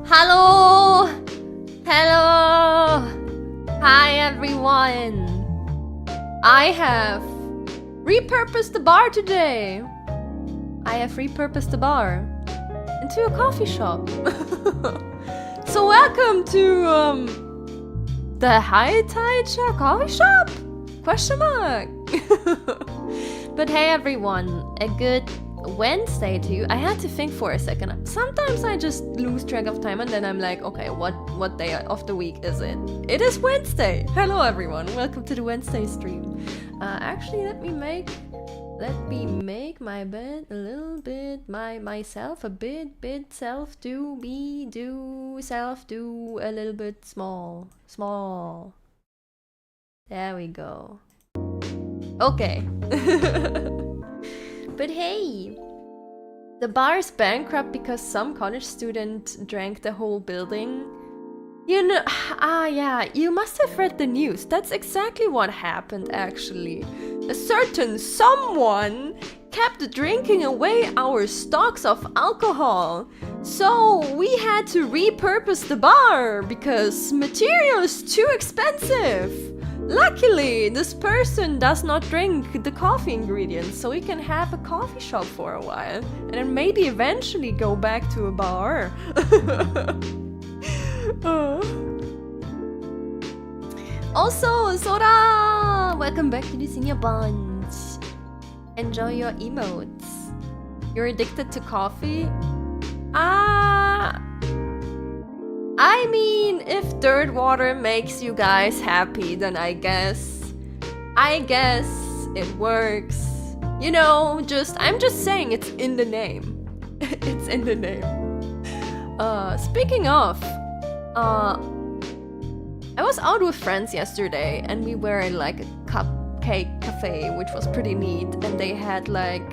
Hello! Hello! Hi everyone! I have repurposed the bar today. I have repurposed the bar into a coffee shop. So welcome to the HighTideSha coffee shop? Question mark. But hey everyone, a good Wednesday to you. I had to think for a second. Sometimes I just lose track of time and then I'm like, okay, what day of the week is it? It is Wednesday. Hello everyone, welcome to the Wednesday stream. Actually, let me make my bed a little bit myself a bit self do a little bit small. There we go. Okay. But hey, the bar's bankrupt because some college student drank the whole building. You know, yeah, you must have read the news. That's exactly what happened actually. A certain someone kept drinking away our stocks of alcohol. So we had to repurpose the bar because material is too expensive. Luckily, this person does not drink the coffee ingredients, so we can have a coffee shop for a while. And then maybe eventually go back to a bar. Also, Sora! Welcome back to the Cinnia Bunch. Enjoy your emotes. You're addicted to coffee? I mean, if dirt water makes you guys happy, then I guess it works. You know, I'm just saying it's in the name. It's in the name. Speaking of, I was out with friends yesterday and we were in like a cupcake cafe, which was pretty neat, and they had like,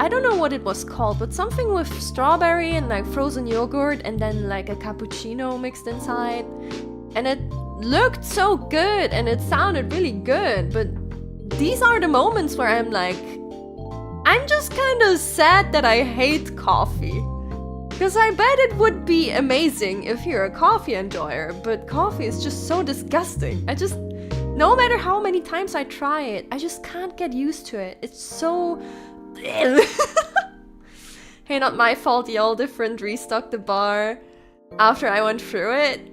I don't know what it was called, but something with strawberry and like frozen yogurt and then like a cappuccino mixed inside. And it looked so good and it sounded really good, but these are the moments where I'm like, I'm just kind of sad that I hate coffee. Because I bet it would be amazing if you're a coffee enjoyer, but coffee is just so disgusting. No matter how many times I try it, I just can't get used to it. It's so... Hey, not my fault, y'all different restocked the bar after I went through it.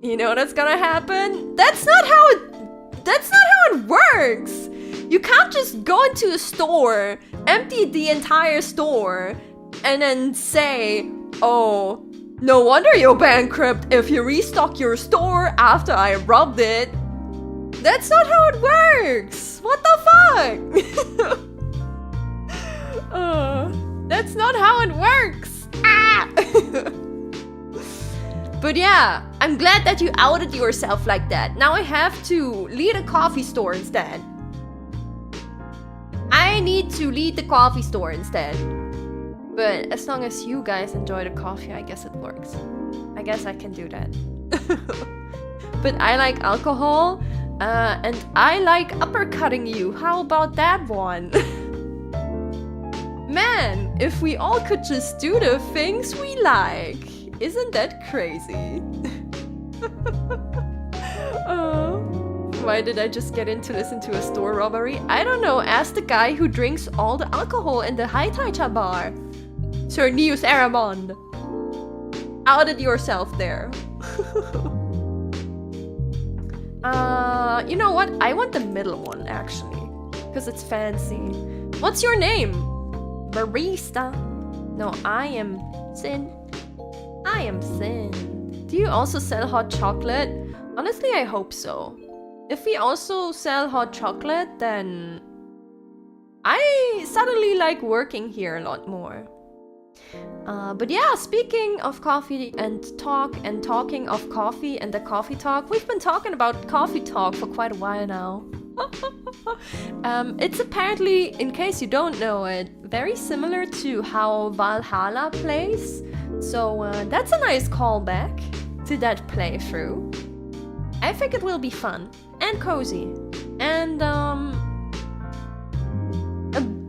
You know that's gonna happen? That's not how it works! You can't just go into a store, empty the entire store, and then say, oh, no wonder you're bankrupt if you restock your store after I robbed it. That's not how it works! What the fuck? That's not how it works! Ah! But yeah, I'm glad that you outed yourself like that. Now I have to lead a coffee store instead. I need to lead the coffee store instead. But as long as you guys enjoy the coffee, I guess it works. I guess I can do that. But I like alcohol, and I like uppercutting you. How about that one? Man, if we all could just do the things we like. Isn't that crazy? Why did I just get into listen to a store robbery? I don't know, ask the guy who drinks all the alcohol in the HighTideSha bar. Sir Nious Heiramond. Outed yourself there. You know what? I want the middle one, actually. Because it's fancy. What's your name? Barista. No, I am Sin. I am Sin. Do you also sell hot chocolate? Honestly, I hope so. If we also sell hot chocolate, then I suddenly like working here a lot more. But yeah, speaking of coffee and talking of coffee and the coffee talk, we've been talking about coffee talk for quite a while now. It's apparently, in case you don't know it, very similar to how Valhalla plays. So that's a nice callback to that playthrough. I think it will be fun and cozy and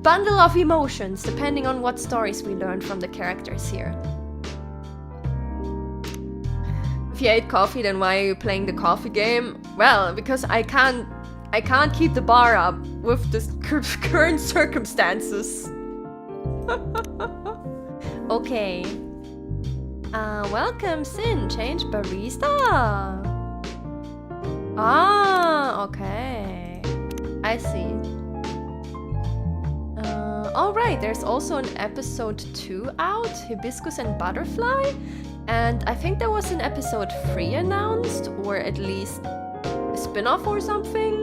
bundle of emotions, depending on what stories we learn from the characters here. If you hate coffee, then why are you playing the coffee game? Well, because I can't keep the bar up with the current circumstances. Okay. Welcome, Sin. Change barista. Ah, okay. I see. Alright, there's also an episode 2 out, Hibiscus and Butterfly. And I think there was an episode 3 announced, or at least a spin-off or something,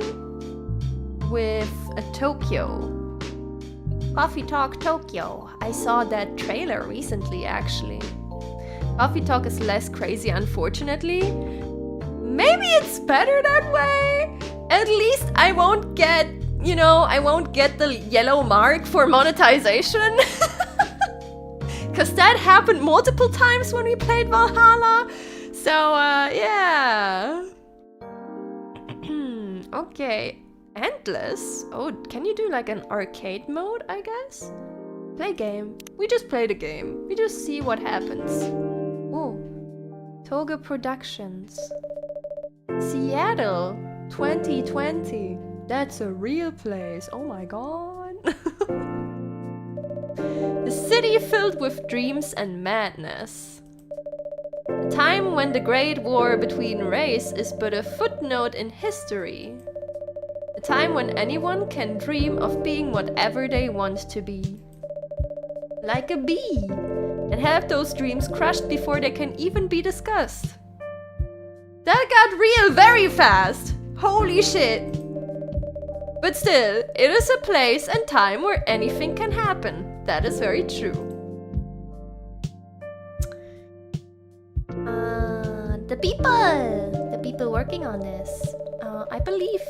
with a Tokyo. Coffee Talk Tokyo. I saw that trailer recently, actually. Coffee Talk is less crazy, unfortunately. Maybe it's better that way. At least I won't get, you know, I won't get the yellow mark for monetization. Because that happened multiple times when we played Valhalla. So, yeah. Okay. Endless? Oh, can you do like an arcade mode, I guess? Play game. We just play the game. We just see what happens. Oh. Toga Productions. Seattle 2020. That's a real place. Oh my god. The city filled with dreams and madness. A time when the great war between race is but a footnote in history. A time when anyone can dream of being whatever they want to be. Like a bee. And have those dreams crushed before they can even be discussed. That got real very fast. Holy shit. But still, it is a place and time where anything can happen. That is very true. The people working on this. I believe.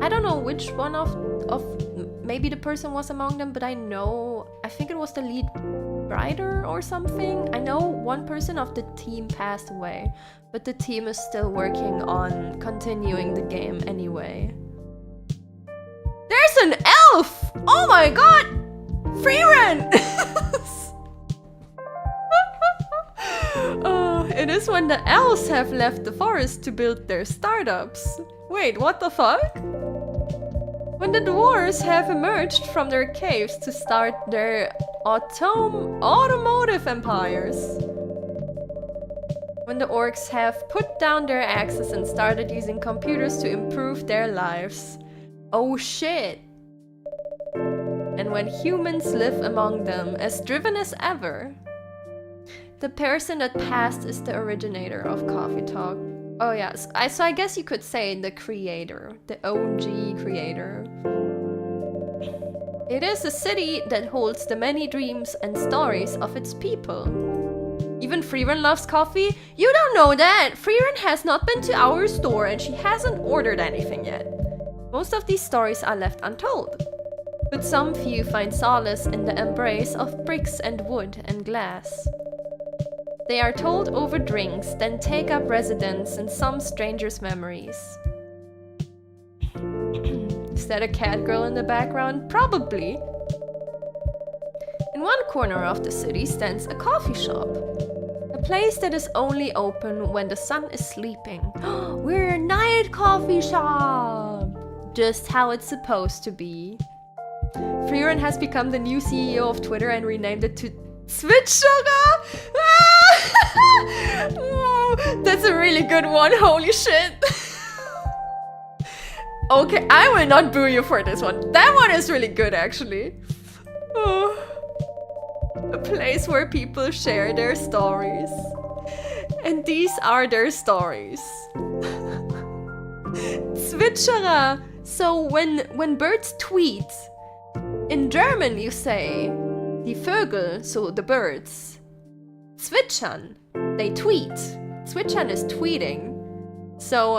I don't know which one of maybe the person was among them, but I think it was the lead writer or something. I know one person of the team passed away, but the team is still working on continuing the game anyway. There's an elf! Oh my god! Freerun! It is when the elves have left the forest to build their startups. Wait, what the fuck? When the dwarves have emerged from their caves to start their automotive empires. When the orcs have put down their axes and started using computers to improve their lives. Oh shit! And when humans live among them, as driven as ever. The person that passed is the originator of Coffee Talk. Oh yes, so I guess you could say the creator, the OG creator. It is a city that holds the many dreams and stories of its people. Even Freerun loves coffee? You don't know that! Freerun has not been to our store and she hasn't ordered anything yet. Most of these stories are left untold. But some few find solace in the embrace of bricks and wood and glass. They are told over drinks, then take up residence in some stranger's memories. Is that a cat girl in the background? Probably. In one corner of the city stands a coffee shop. A place that is only open when the sun is sleeping. We're a night coffee shop! Just how it's supposed to be. Freerun has become the new CEO of Twitter and renamed it to Switcherer! That's a really good one, holy shit! Okay, I will not boo you for this one. That one is really good, actually. A place where people share their stories. And these are their stories. Zwitscherer. So when birds tweet, in German you say, die Vögel, so the birds, zwitschern, they tweet. Zwitschern is tweeting. So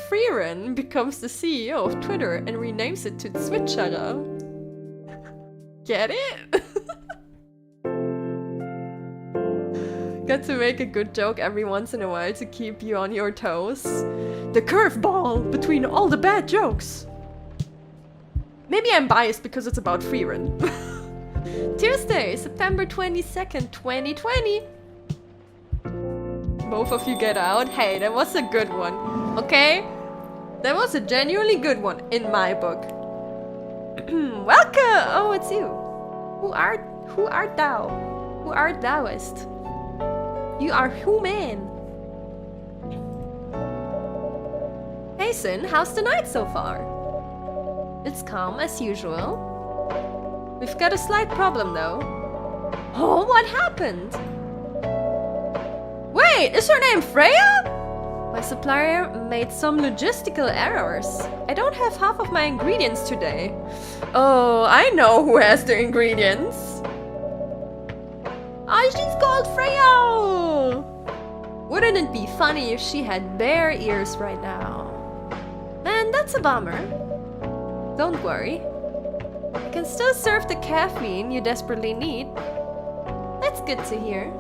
Freerun becomes the CEO of Twitter and renames it to Zwitscherer. Get it? Got to make a good joke every once in a while to keep you on your toes. The curveball between all the bad jokes. Maybe I'm biased because it's about Frieren. Tuesday, September 22nd, 2020. Both of you get out. Hey, that was a good one. Okay? That was a genuinely good one in my book. Welcome! Oh, it's you. Who art thou? Who art thouest? You are human. Hey Sin, how's the night so far? It's calm as usual. We've got a slight problem though. Oh, what happened? Wait, is her name Freya? My supplier made some logistical errors. I don't have half of my ingredients today. Oh, I know who has the ingredients. Oh, she's called Freya! Wouldn't it be funny if she had bear ears right now? Man, that's a bummer. Don't worry. I can still serve the caffeine you desperately need. That's good to hear.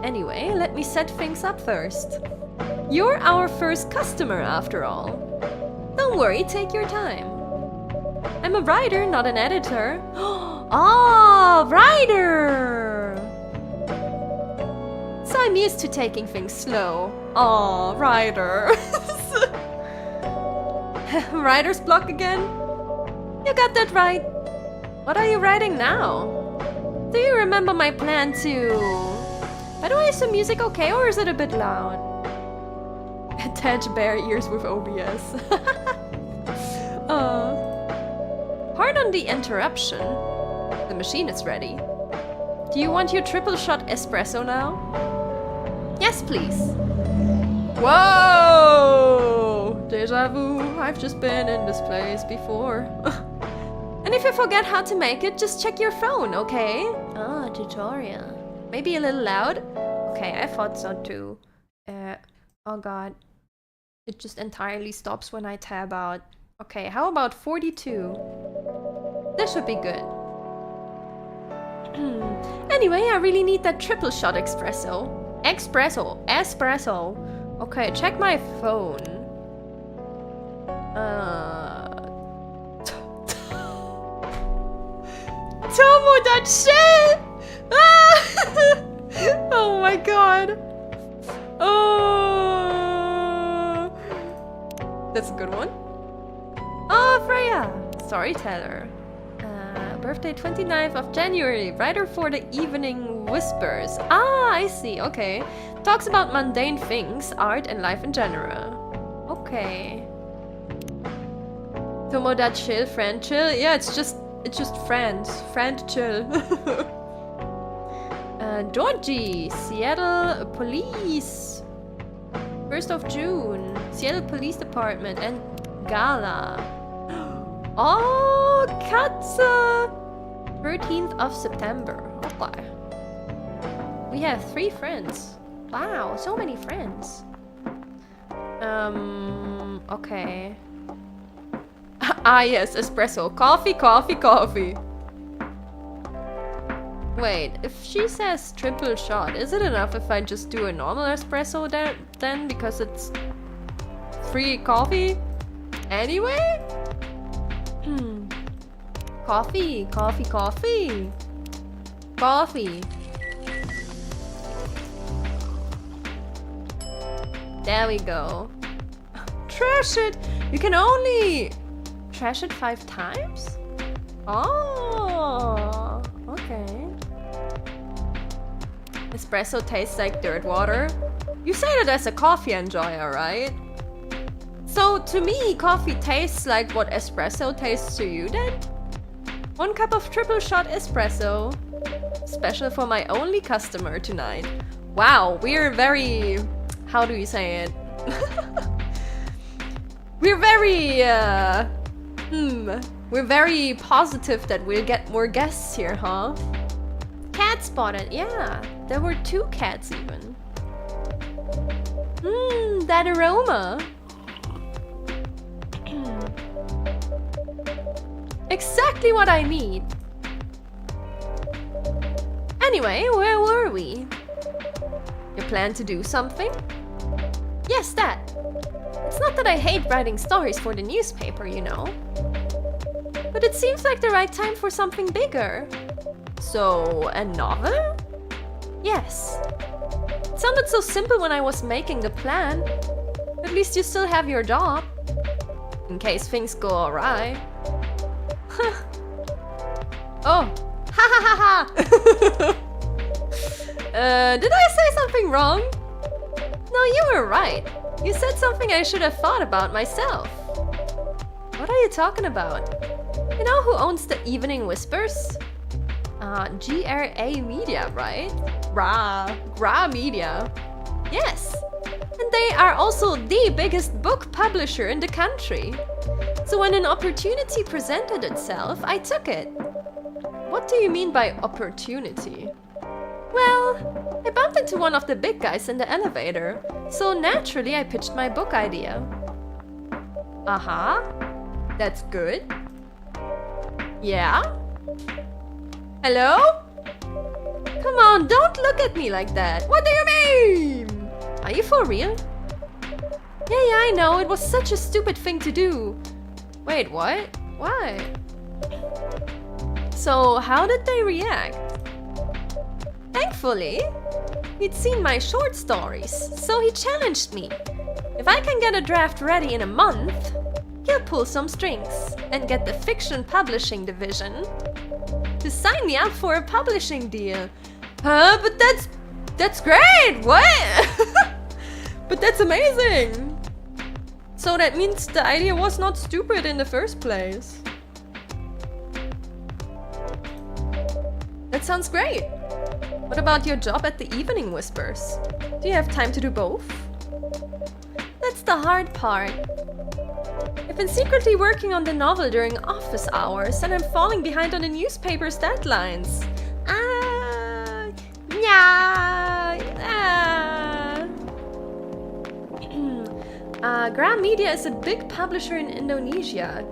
Anyway, let me set things up first. You're our first customer after all. Don't worry, take your time. I'm a writer, not an editor. Oh, writer! So I'm used to taking things slow. Oh, writer. Writer's block again? You got that right. What are you writing now? Do you remember my plan to... By the way, is the music okay or is it a bit loud? Attach bear ears with OBS. Pardon the interruption. The machine is ready. Do you want your triple shot espresso now? Yes, please. Whoa! Deja vu. I've just been in this place before. And if you forget how to make it, just check your phone, okay? Ah, tutorial. Maybe a little loud? Okay, I thought so too. Oh god. It just entirely stops when I tab out. Okay, how about 42? This should be good. Anyway, I really need that triple shot espresso. Espresso. Okay, check my phone. Tomo, that shit! Oh my god. Oh, that's a good one. Oh, Freya, storyteller. Birthday 29th of January, writer for the Evening Whispers. Ah, I see, okay. Talks about mundane things, art and life in general. Okay. Tomo that chill, friend chill. Yeah, it's just friends. Friend chill. Georgie, Seattle Police. 1st of June, Seattle Police Department and Gala. Oh, Katze! 13th of September. Okay. We have 3 friends. Wow, so many friends. Okay. Ah, yes, espresso. Coffee. Wait, if she says triple shot, is it enough if I just do a normal espresso then? Because it's free coffee? Anyway? Coffee. There we go. Trash it! You can only trash it 5 times? Oh, okay. Espresso tastes like dirt water. You say that as a coffee enjoyer, right? So to me, coffee tastes like what espresso tastes to you then? 1 cup of triple shot espresso. Special for my only customer tonight. Wow, we're very... How do you say it? We're very... We're very positive that we'll get more guests here, huh? Cat spotted, yeah. There were 2 cats even. That aroma. Exactly what I need. Anyway, where were we? You plan to do something? Yes, that. It's not that I hate writing stories for the newspaper, you know. But it seems like the right time for something bigger. So, a novel? Yes. It sounded so simple when I was making the plan. At least you still have your job. In case things go awry. Oh. Ha ha ha ha! Did I say something wrong? No, you were right. You said something I should have thought about myself. What are you talking about? You know who owns the Evening Whispers? GRA Media, right? GRA Media. Yes. And they are also the biggest book publisher in the country. So when an opportunity presented itself, I took it. What do you mean by opportunity? Well, I bumped into one of the big guys in the elevator, so naturally I pitched my book idea. That's good. Yeah? Hello? Come on, don't look at me like that. What do you mean? Are you for real? Yeah, I know. It was such a stupid thing to do. Wait, what? Why? So, how did they react? Thankfully, he'd seen my short stories, so he challenged me. If I can get a draft ready in a month, he'll pull some strings and get the fiction publishing division to sign me up for a publishing deal. Huh? But that's great! What? But that's amazing! So that means the idea was not stupid in the first place. That sounds great. What about your job at the Evening Whispers? Do you have time to do both? That's the hard part. I've been secretly working on the novel during office hours and I'm falling behind on the newspaper's deadlines. GRA Media is a big publisher in Indonesia.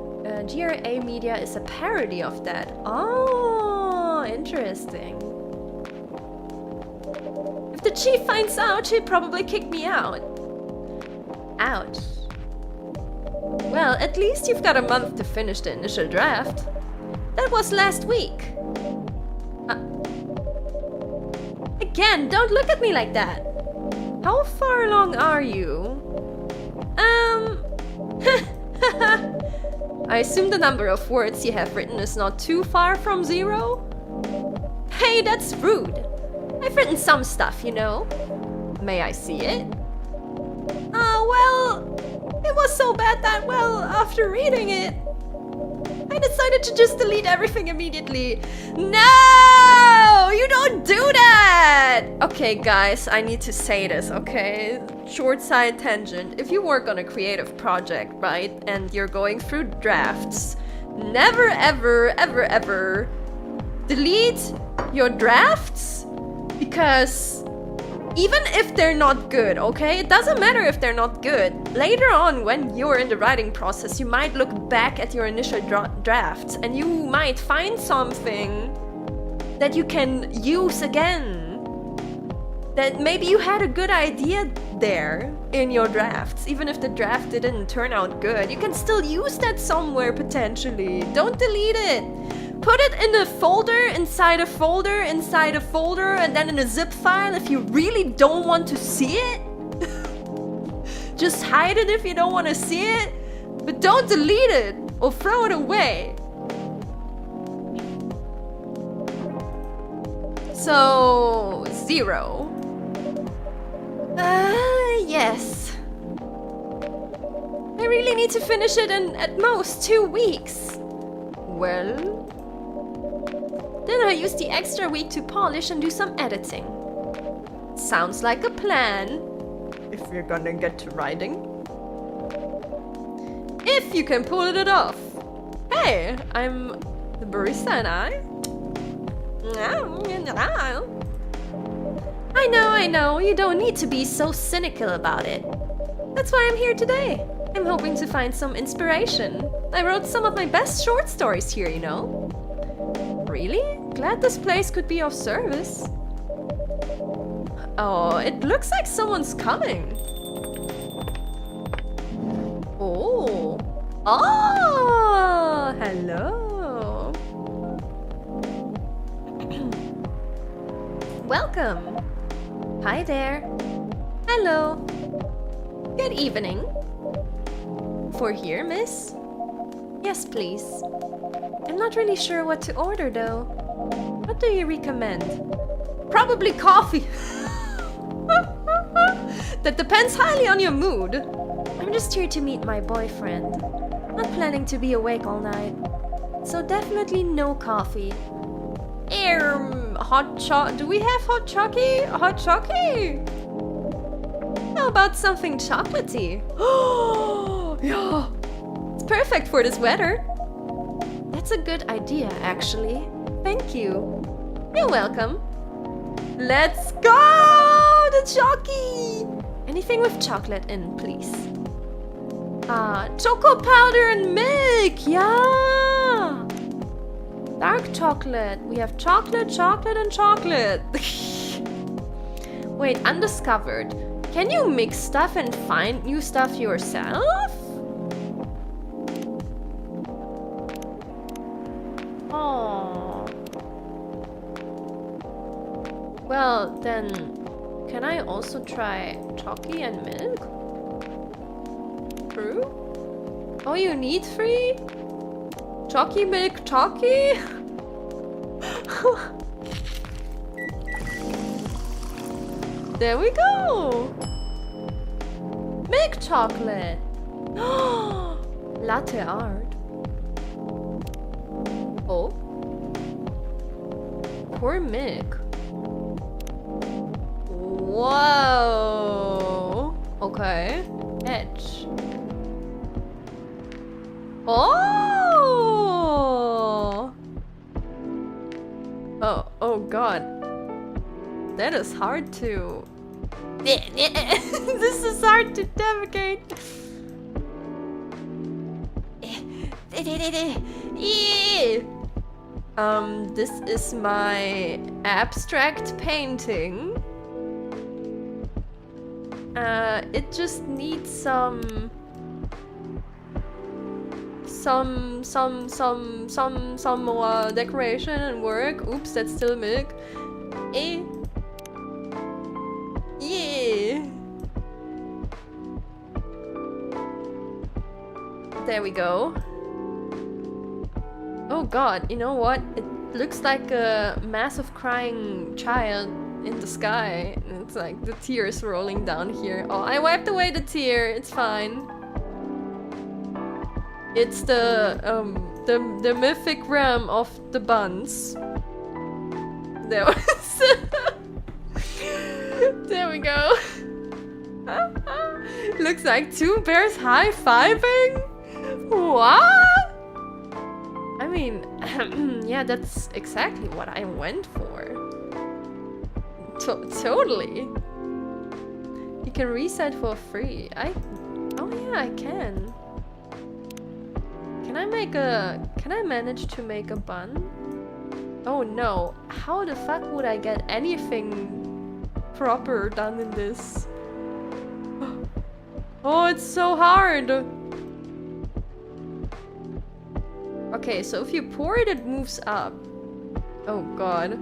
GRA Media is a parody of that. Oh, interesting. If the chief finds out, he'll probably kick me out. Ouch. Well, at least you've got a month to finish the initial draft. That was last week. Again, don't look at me like that. How far along are you? I assume the number of words you have written is not too far from 0? Hey, that's rude. I've written some stuff, you know. May I see it? Well, it was so bad that, well, after reading it, I decided to just delete everything immediately. No! You don't do that! Okay, guys, I need to say this, okay? Short side tangent. If you work on a creative project, right, and you're going through drafts, never, ever, ever, ever delete your drafts, because even if they're not good, okay? It doesn't matter if they're not good. Later on, when you're in the writing process, you might look back at your initial drafts and you might find something that you can use again. That maybe you had a good idea there in your drafts. Even if the draft didn't turn out good, you can still use that somewhere potentially. Don't delete it. Put it in a folder, inside a folder, inside a folder, and then in a zip file if you really don't want to see it. Just hide it if you don't want to see it, but don't delete it or throw it away. So, 0. Yes. I really need to finish it in at most 2 weeks. Well, then I use the extra week to polish and do some editing. Sounds like a plan. If you're gonna get to writing. If you can pull it off. Hey, I'm the barista and I know, you don't need to be so cynical about it. That's why I'm here today. I'm hoping to find some inspiration. I wrote some of my best short stories here, you know. Really? Glad this place could be of service. Oh, it looks like someone's coming. Oh. Oh, hello. Welcome. Hi there. Hello. Good evening. For here, miss? Yes, please. I'm not really sure what to order, though. What do you recommend? Probably coffee. That depends highly on your mood. I'm just here to meet my boyfriend. Not planning to be awake all night. So definitely no coffee. Hot cho- Do we have hot chocky? Hot chocky? How about something chocolatey? Oh, yeah. It's perfect for this weather. That's a good idea, actually. Thank you. You're welcome. Let's go! The chocky! Anything with chocolate in, please. Choco powder and milk! Yeah! Dark chocolate. We have chocolate, chocolate, and chocolate. Wait, undiscovered. Can you mix stuff and find new stuff yourself? Oh. Well, then, can I also try chocky and milk? True? Oh, you need 3? Chocky milk chocky? There we go! Milk chocolate! Latte art. Oh? Pour milk. Whoa! Okay. Edge. Oh! Oh god. That is hard to... This is hard to navigate. This is my abstract painting. It just needs some more decoration and work. Oops, that's still milk. Yeah. There we go. Oh god, you know what? It looks like a massive crying child in the sky. It's like the tears rolling down here. Oh, I wiped away the tear. It's fine. It's the mythic realm of the buns. There was... There we go. Looks like 2 bears high-fiving? What? I mean, yeah, that's exactly what I went for. Totally. You can reset for free. Oh yeah, I can. Can I manage to make a bun? Oh no, how the fuck would I get anything proper done in this? Oh, it's so hard! Okay, so if you pour it, it moves up. Oh god.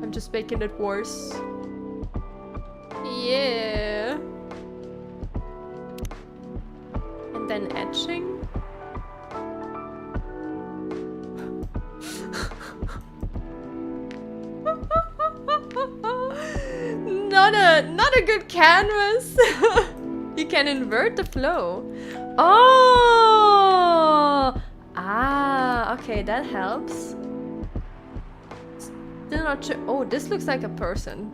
I'm just making it worse. Yeah. And then etching. Not a good canvas. You can invert the flow. Oh! Ah, okay, that helps. Still not sure. Oh, this looks like a person.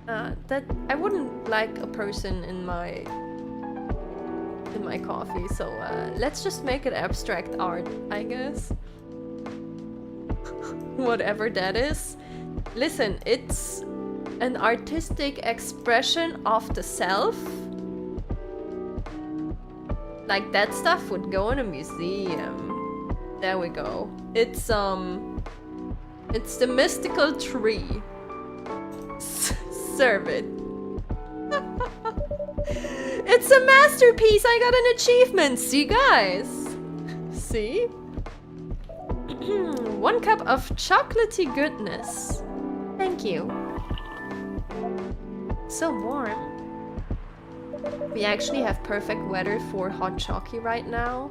That I wouldn't like a person in my coffee. So let's just make it abstract art, I guess. Whatever that is. Listen, it's an artistic expression of the self. Like that stuff would go in a museum. There we go. It's the mystical tree. Serve it. It's a masterpiece. I got an achievement. See, guys? See? 1 cup of chocolatey goodness. Thank you. So warm. We actually have perfect weather for hot chocolate right now.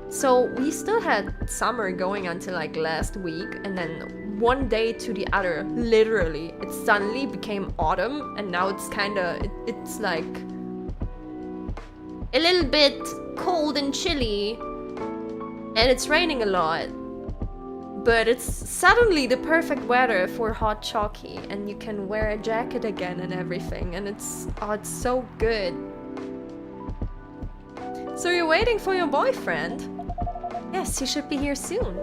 So we still had summer going until like last week, and then one day to the other, literally, it suddenly became autumn, and now it's kinda, it's like a little bit cold and chilly, and it's raining a lot. But it's suddenly the perfect weather for hot chocolate, and you can wear a jacket again and everything, and it's so good. So you're waiting for your boyfriend? Yes, he should be here soon.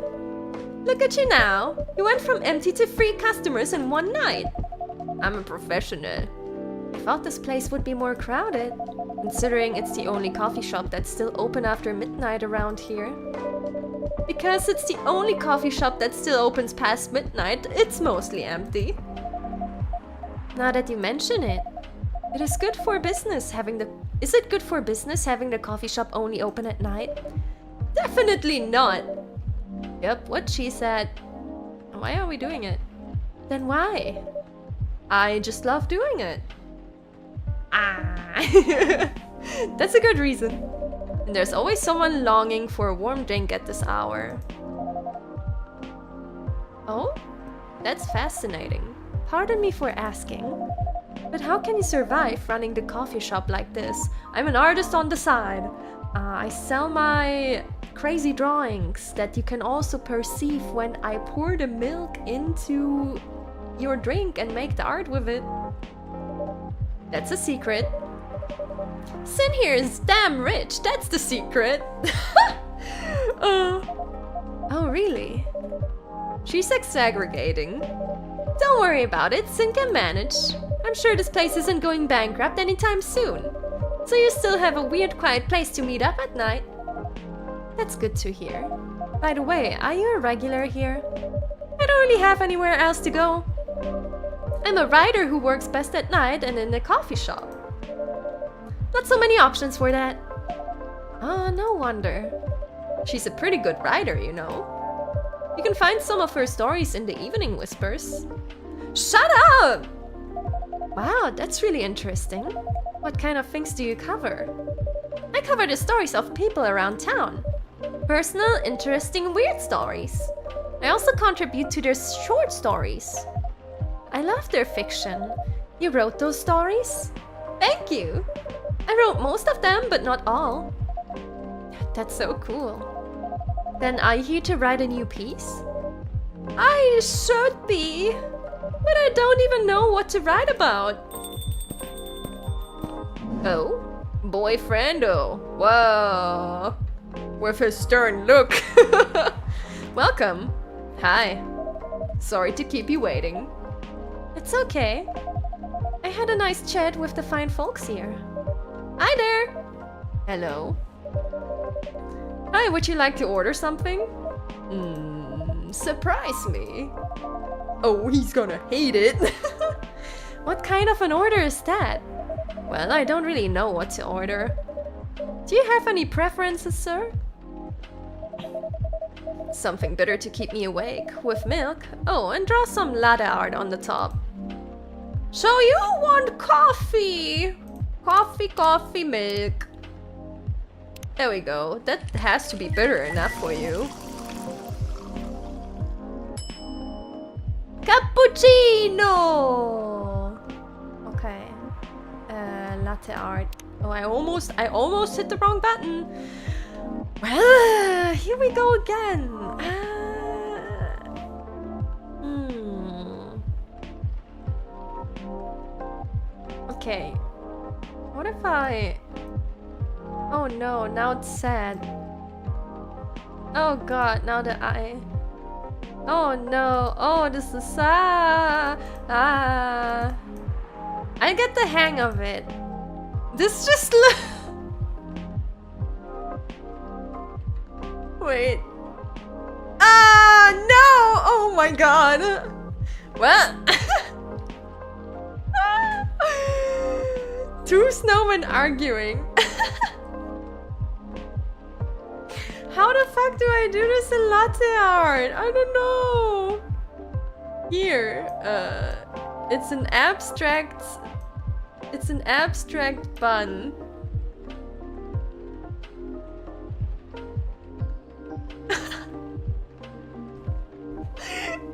Look at you now! You went from empty to free customers in 1 night. I'm a professional. I thought this place would be more crowded, considering it's the only coffee shop that's still open after midnight around here. Because it's the only coffee shop that still opens past midnight, it's mostly empty. Now that you mention it, is it good for business having the coffee shop only open at night? Definitely not! Yep, what she said. Why are we doing it? Then why? I just love doing it. That's a good reason. And there's always someone longing for a warm drink at this hour. Oh? That's fascinating. Pardon me for asking. But how can you survive running the coffee shop like this? I'm an artist on the side. I sell my crazy drawings that you can also perceive when I pour the milk into your drink and make the art with it. That's a secret. Sin here is damn rich, that's the secret. Oh, really? She's exaggerating. Don't worry about it, Sin can manage. I'm sure this place isn't going bankrupt anytime soon. So you still have a weird quiet place to meet up at night. That's good to hear. By the way, are you a regular here? I don't really have anywhere else to go. I'm a writer who works best at night and in a coffee shop. Not so many options for that. Oh, no wonder. She's a pretty good writer, you know. You can find some of her stories in the Evening Whispers. Shut up! Wow, that's really interesting. What kind of things do you cover? I cover the stories of people around town. Personal, interesting, weird stories. I also contribute to their short stories. I love their fiction. You wrote those stories? Thank you! I wrote most of them, but not all. That's so cool. Then are you here to write a new piece? I should be, but I don't even know what to write about. Oh? Boyfriendo. Whoa. With his stern look. Welcome. Hi. Sorry to keep you waiting. It's okay. I had a nice chat with the fine folks here. Hi there. Hello. Hi, would you like to order something? Surprise me. Oh, he's gonna hate it. What kind of an order is that? Well, I don't really know what to order. Do you have any preferences, sir? Something bitter to keep me awake, with milk. Oh, and draw some latte art on the top. So you want coffee? Coffee, milk. There we go. That has to be bitter enough for you. Cappuccino! Okay. Latte art. Oh, I almost hit the wrong button. Well, here we go again. Okay. What if I... Oh no, now it's sad. Oh god, now that I... Oh no, oh this is sad. I get the hang of it. This just Wait. No! Oh my god. Well... Two snowmen arguing. How the fuck do I do this in latte art? I don't know. Here, it's an abstract bun.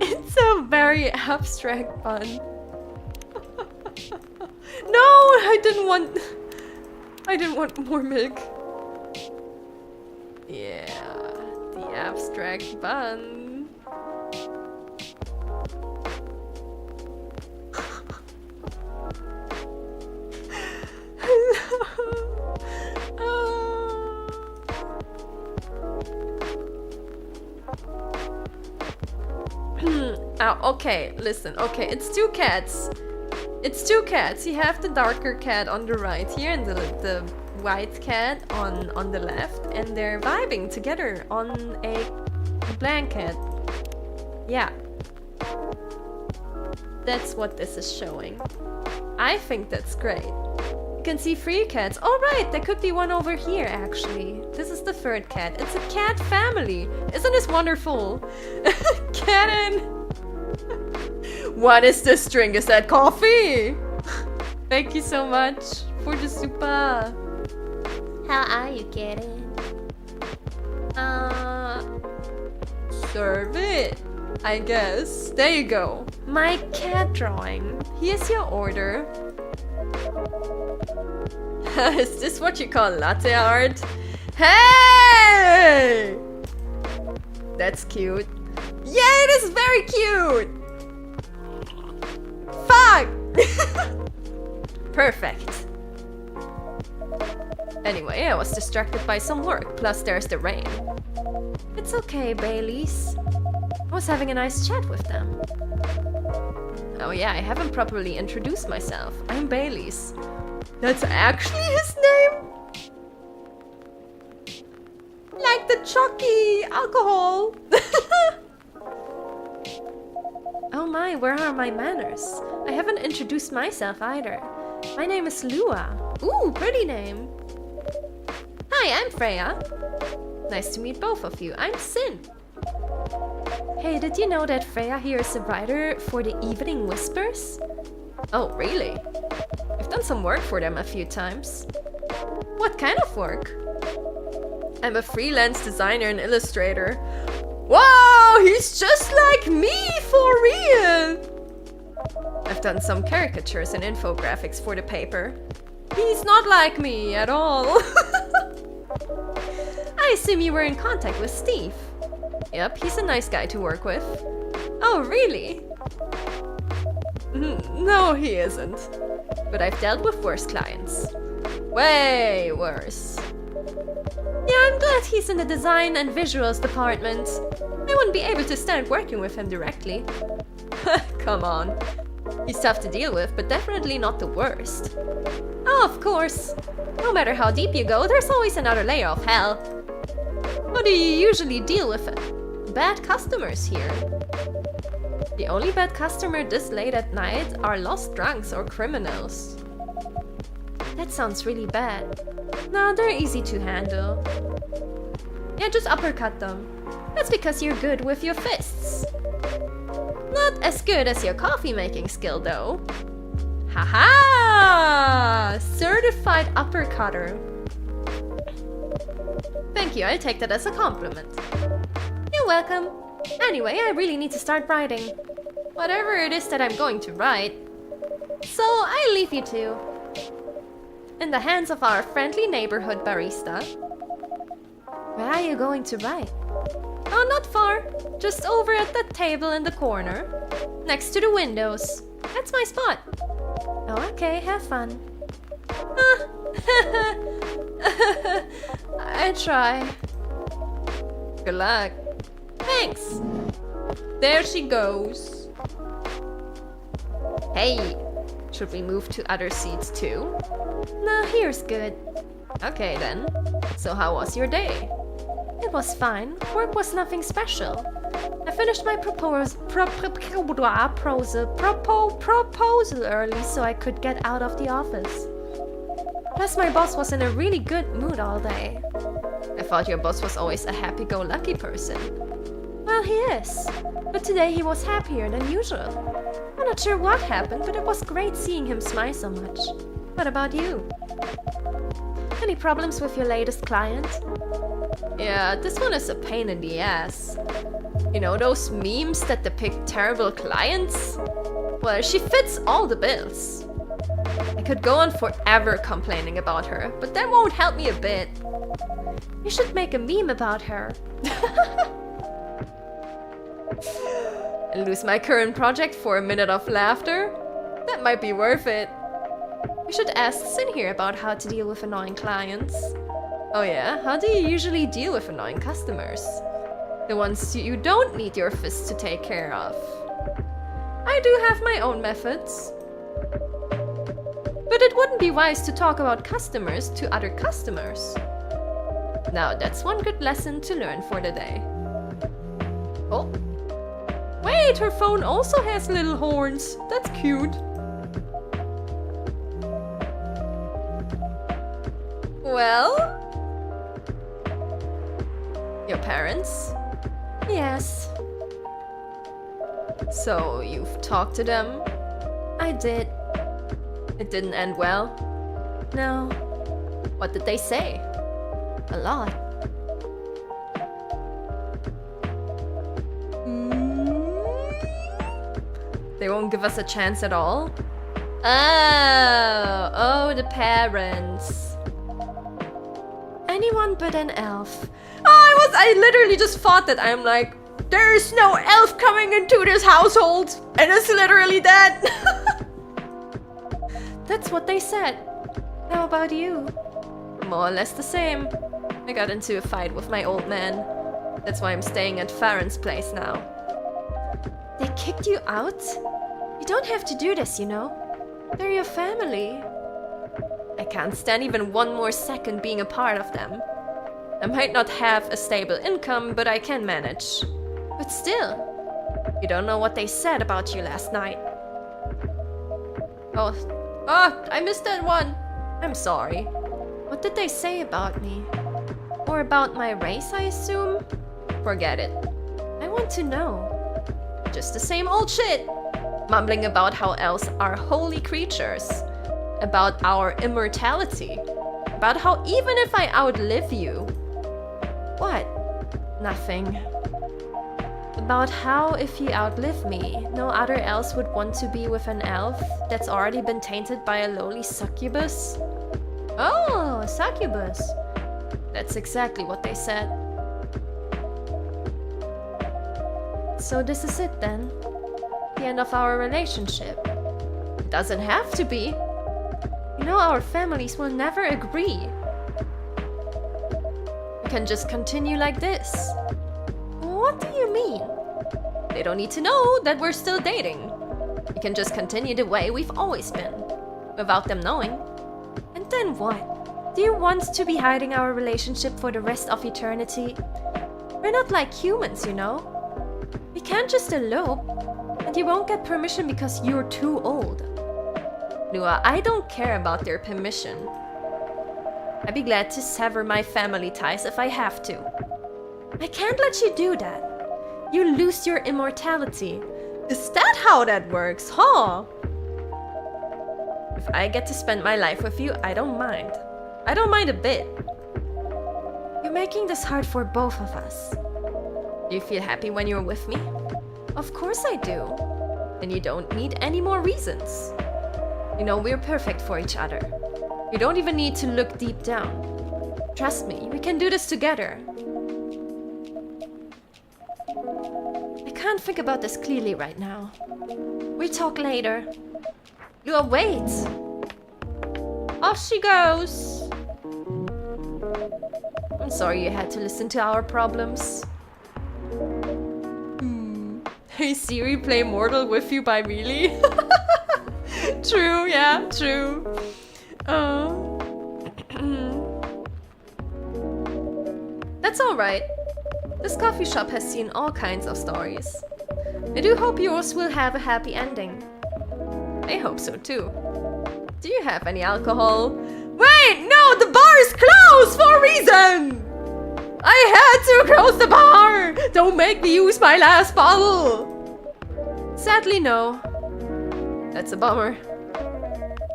It's a very abstract bun. No, I didn't want more milk. Yeah, the abstract bun. Oh, okay, listen. Okay, it's two cats. It's two cats. You have the darker cat on the right here and the white cat on the left, and they're vibing together on a blanket. Yeah. That's what this is showing. I think that's great. You can see 3 cats. Oh right, there could be one over here actually. This is the 3rd cat. It's a cat family. Isn't this wonderful? Cannon! What is this drink? Is that coffee? Thank you so much for the super. How are you getting? Serve it, I guess. There you go. My cat drawing. Here's your order. Is this what you call latte art? Hey! That's cute. Yeah, it is very cute! Fuck! Perfect. Anyway, I was distracted by some work, plus there's the rain. It's okay, Baileys. I was having a nice chat with them. Oh yeah, I haven't properly introduced myself. I'm Baileys. That's actually his name? Like the chalky alcohol. Oh my, where are my manners? I haven't introduced myself either. My name is Lua. Ooh, pretty name. Hi, I'm Freya. Nice to meet both of you. I'm Sin. Hey, did you know that Freya here is a writer for the Evening Whispers? Oh, really? I've done some work for them a few times. What kind of work? I'm a freelance designer and illustrator. Whoa, he's just like me, for real! I've done some caricatures and infographics for the paper. He's not like me at all. I assume you were in contact with Steve. Yep, he's a nice guy to work with. Oh, really? No, he isn't. But I've dealt with worse clients. Way worse. Yeah, I'm glad he's in the design and visuals department. I wouldn't be able to start working with him directly. Come on. He's tough to deal with, but definitely not the worst. Oh, of course. No matter how deep you go, there's always another layer of hell. How do you usually deal with bad customers here? The only bad customer this late at night are lost drunks or criminals. That sounds really bad. No, they're easy to handle. Yeah, just uppercut them. That's because you're good with your fists. Not as good as your coffee making skill though. Haha! Certified uppercutter. Thank you, I'll take that as a compliment. You're welcome. Anyway, I really need to start writing. Whatever it is that I'm going to write. So, I leave you two in the hands of our friendly neighborhood barista. Where are you going to write? Oh, not far. Just over at that table in the corner. Next to the windows. That's my spot. Oh, okay, have fun. I try. Good luck. Thanks. There she goes. Hey, should we move to other seats too? Nah, here's good. Okay then. So how was your day? It was fine. Work was nothing special. I finished my proposal early so I could get out of the office. Plus my boss was in a really good mood all day. I thought your boss was always a happy-go-lucky person. Well, he is. But today he was happier than usual. I'm not sure what happened, but it was great seeing him smile so much. What about you? Any problems with your latest client? Yeah, this one is a pain in the ass. You know those memes that depict terrible clients? Well, she fits all the bills. I could go on forever complaining about her, but that won't help me a bit. You should make a meme about her. And lose my current project for a minute of laughter? That might be worth it. We should ask Cinniart about how to deal with annoying clients. Oh yeah, how do you usually deal with annoying customers? The ones you don't need your fists to take care of. I do have my own methods. But it wouldn't be wise to talk about customers to other customers. Now that's one good lesson to learn for the day. Oh. Wait, her phone also has little horns. That's cute. Well? Your parents? Yes. So, you've talked to them? I did. It didn't end well? No. What did they say? A lot. They won't give us a chance at all? Oh, the parents. Anyone but an elf. Oh, I literally just thought that. I'm like, there's no elf coming into this household. And it's literally that. That's what they said. How about you? More or less the same. I got into a fight with my old man. That's why I'm staying at Farron's place now. They kicked you out? You don't have to do this, you know. They're your family. I can't stand even one more second being a part of them. I might not have a stable income, but I can manage. But still, you don't know what they said about you last night. Oh, I missed that one. I'm sorry. What did they say about me? Or about my race, I assume? Forget it. I want to know. Just the same old shit. Mumbling about how elves are holy creatures. About our immortality. About how even if I outlive you... What? Nothing. About how if you outlive me, no other elves would want to be with an elf that's already been tainted by a lowly succubus? Oh, a succubus. That's exactly what they said. So this is it then? The end of our relationship? It doesn't have to be. You know our families will never agree. We can just continue like this. What do you mean? They don't need to know that we're still dating. We can just continue the way we've always been, without them knowing. And then what? Do you want to be hiding our relationship for the rest of eternity? We're not like humans, you know? We can't just elope, and you won't get permission because you're too old. Lua, I don't care about their permission. I'd be glad to sever my family ties if I have to. I can't let you do that. You lose your immortality. Is that how that works, huh? If I get to spend my life with you, I don't mind. I don't mind a bit. You're making this hard for both of us. Do you feel happy when you're with me? Of course I do. And you don't need any more reasons. You know, we're perfect for each other. You don't even need to look deep down. Trust me, we can do this together. I can't think about this clearly right now. We'll talk later. Lua, wait! Off she goes! I'm sorry you had to listen to our problems. Hey Siri, play Mortal with you by Mealy. True, yeah, true. That's alright. This coffee shop has seen all kinds of stories. I do hope yours will have a happy ending. I hope so too. Do you have any alcohol? Wait, no, the bar is closed for a reason! I had to close the bar! Don't make me use my last bottle! Sadly, no. That's a bummer.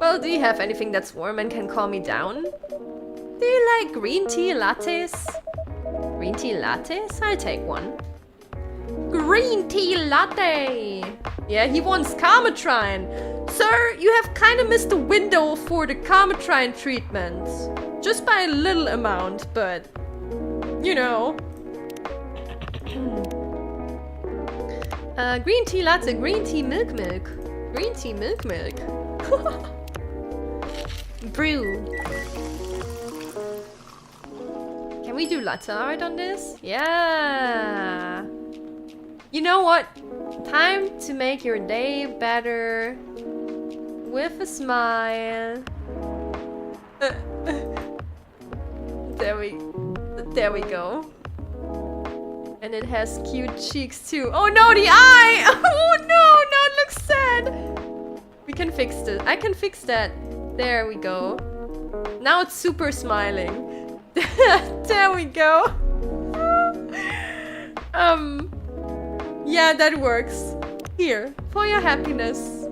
Well, do you have anything that's warm and can calm me down? Do you like green tea lattes? Green tea lattes? I'll take one. Green tea latte! Yeah, he wants Carmetrine. Sir, you have kind of missed the window for the Carmetrine treatment. Just by a little amount, but... you know. Green tea latte, green tea milk. Green tea milk. Brew. Can we do latte art on this? Yeah. You know what? Time to make your day better with a smile. There we go. And it has cute cheeks too. Oh no, the eye! Oh no, now it looks sad. We can fix this. I can fix that. There we go. Now it's super smiling. There we go. Yeah, that works. Here, for your happiness.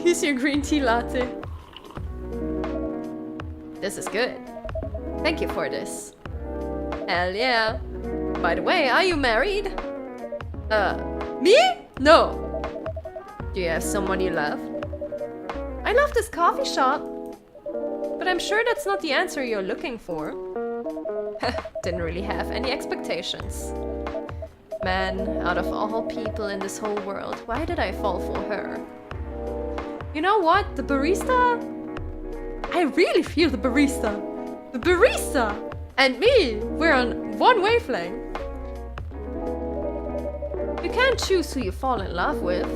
Here's your green tea latte. This is good. Thank you for this. Hell yeah. By the way, are you married? Me? No. Do you have someone you love? I love this coffee shop. But I'm sure that's not the answer you're looking for. Didn't really have any expectations. Man, out of all people in this whole world, why did I fall for her? You know what? The barista? I really feel the barista. The barista and me, we're on one wavelength. You can't choose who you fall in love with.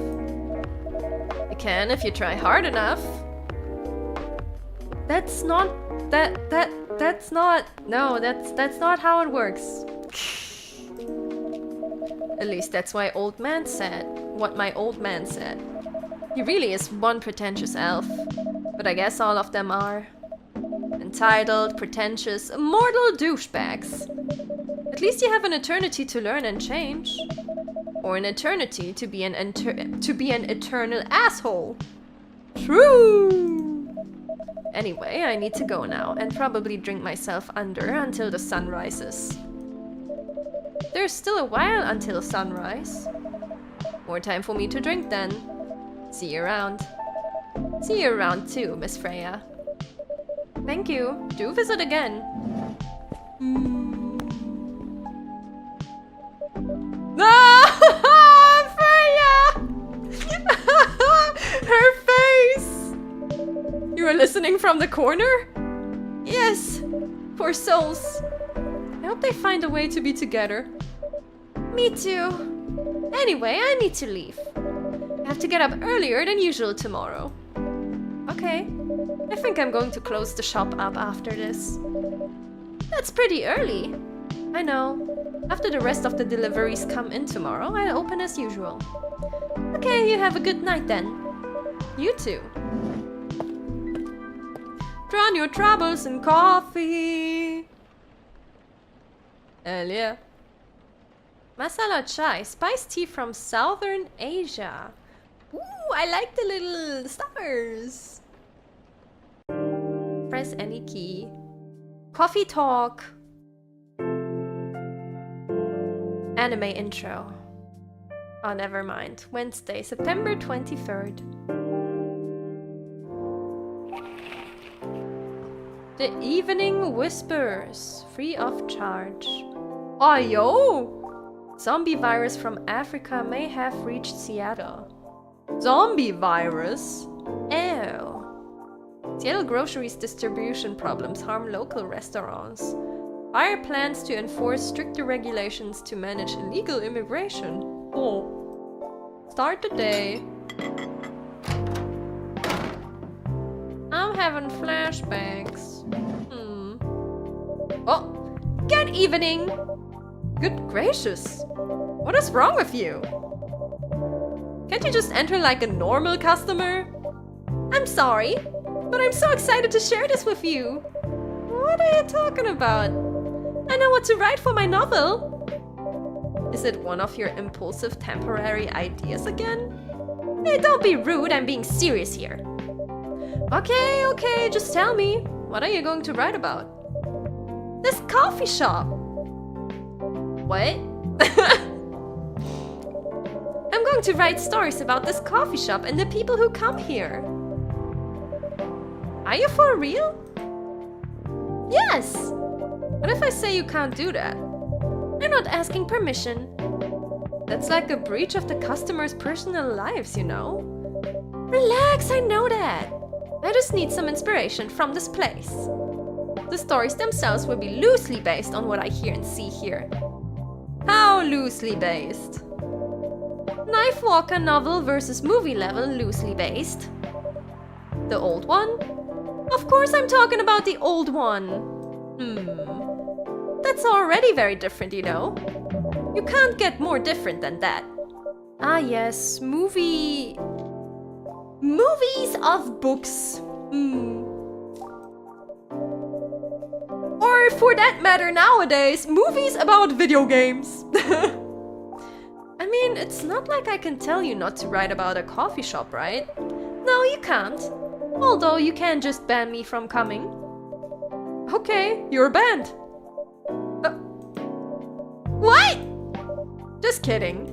You can if you try hard enough. That's not how it works. At least that's what my old man said. He really is one pretentious elf. But I guess all of them are. Entitled, pretentious, immortal douchebags. At least you have an eternity to learn and change. Or an eternity to be an eternal asshole. True! Anyway, I need to go now and probably drink myself under until the sun rises. There's still a while until sunrise. More time for me to drink then. See you around. See you around too, Miss Freya. Thank you. Do visit again. Ah, Freya! Her face! You were listening from the corner? Yes. Poor souls. I hope they find a way to be together. Me too. Anyway, I need to leave. I have to get up earlier than usual tomorrow. Okay. I think I'm going to close the shop up after this. That's pretty early. I know. After the rest of the deliveries come in tomorrow, I'll open as usual. Okay, you have a good night then. You too. Drown your troubles in coffee. Hell yeah. Masala chai, spiced tea from Southern Asia. Ooh, I like the little stars. Press any key. Coffee talk. Anime intro. Oh, never mind. Wednesday, September 23rd. The Evening Whispers. Free of charge. Oh, yo! Zombie virus from Africa may have reached Seattle. Zombie virus? Ew. Seattle groceries distribution problems harm local restaurants. Fire plans to enforce stricter regulations to manage illegal immigration. Oh. Start the day. I'm having flashbacks. Oh, good evening. Good gracious. What is wrong with you? Can't you just enter like a normal customer? I'm sorry, but I'm so excited to share this with you. What are you talking about? I know what to write for my novel. Is it one of your impulsive temporary ideas again? Hey, don't be rude, I'm being serious here. Okay, okay, just tell me. What are you going to write about? This coffee shop. What? I'm going to write stories about this coffee shop and the people who come here. Are you for real? Yes! What if I say you can't do that? I'm not asking permission. That's like a breach of the customers' personal lives, you know? Relax, I know that. I just need some inspiration from this place. The stories themselves will be loosely based on what I hear and see here. How loosely based? Knife Walker novel versus movie level loosely based. The old one? Of course I'm talking about the old one. That's already very different, you know. You can't get more different than that. Ah yes, movies of books. Or for that matter nowadays, movies about video games. I mean, it's not like I can tell you not to write about a coffee shop, right? No, you can't. Although you can just ban me from coming. Okay, you're banned. What? Just kidding.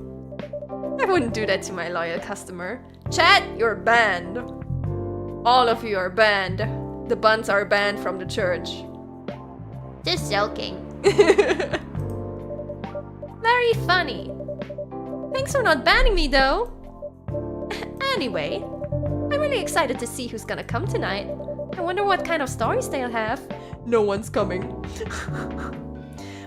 I wouldn't do that to my loyal customer. Chat, you're banned. All of you are banned. The buns are banned from the church. Just joking. Very funny. Thanks for not banning me though. Anyway, I'm really excited to see who's gonna come tonight. I wonder what kind of stories they'll have. No one's coming.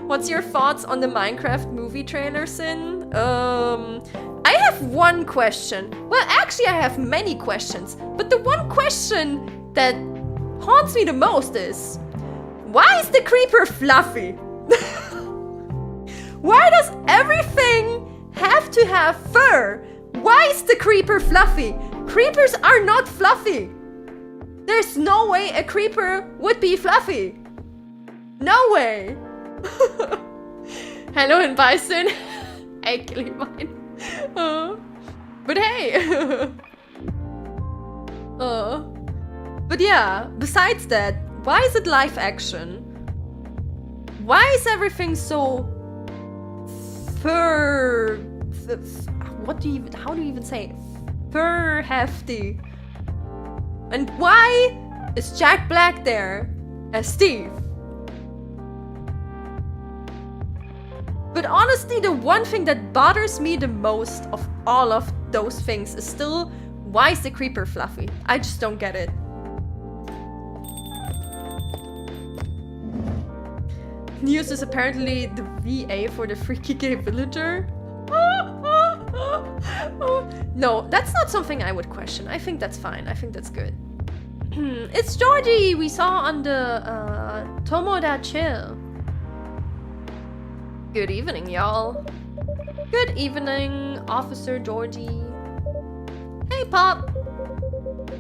What's your thoughts on the Minecraft movie trailer, Sin? I have one question. Well, actually I have many questions. But the one question that haunts me the most is, why is the creeper fluffy? Why does everything have to have fur? Why is the creeper fluffy? Creepers are not fluffy. There's no way a creeper would be fluffy. No way. Hello and Bison. Actually mine. But hey. But yeah, besides that, why is it live action? Why is everything so how do you even say it? Fur hefty? And why is Jack Black there as Steve? But honestly, the one thing that bothers me the most of all of those things is still, why is the creeper fluffy? I just don't get it. Nious is apparently the VA for the freaky gay villager. No, that's not something I would question. I think that's fine. I think that's good. It's Georgie we saw on the Tomoda Chill. Good evening, y'all. Good evening, Officer Georgie. Hey, Pop.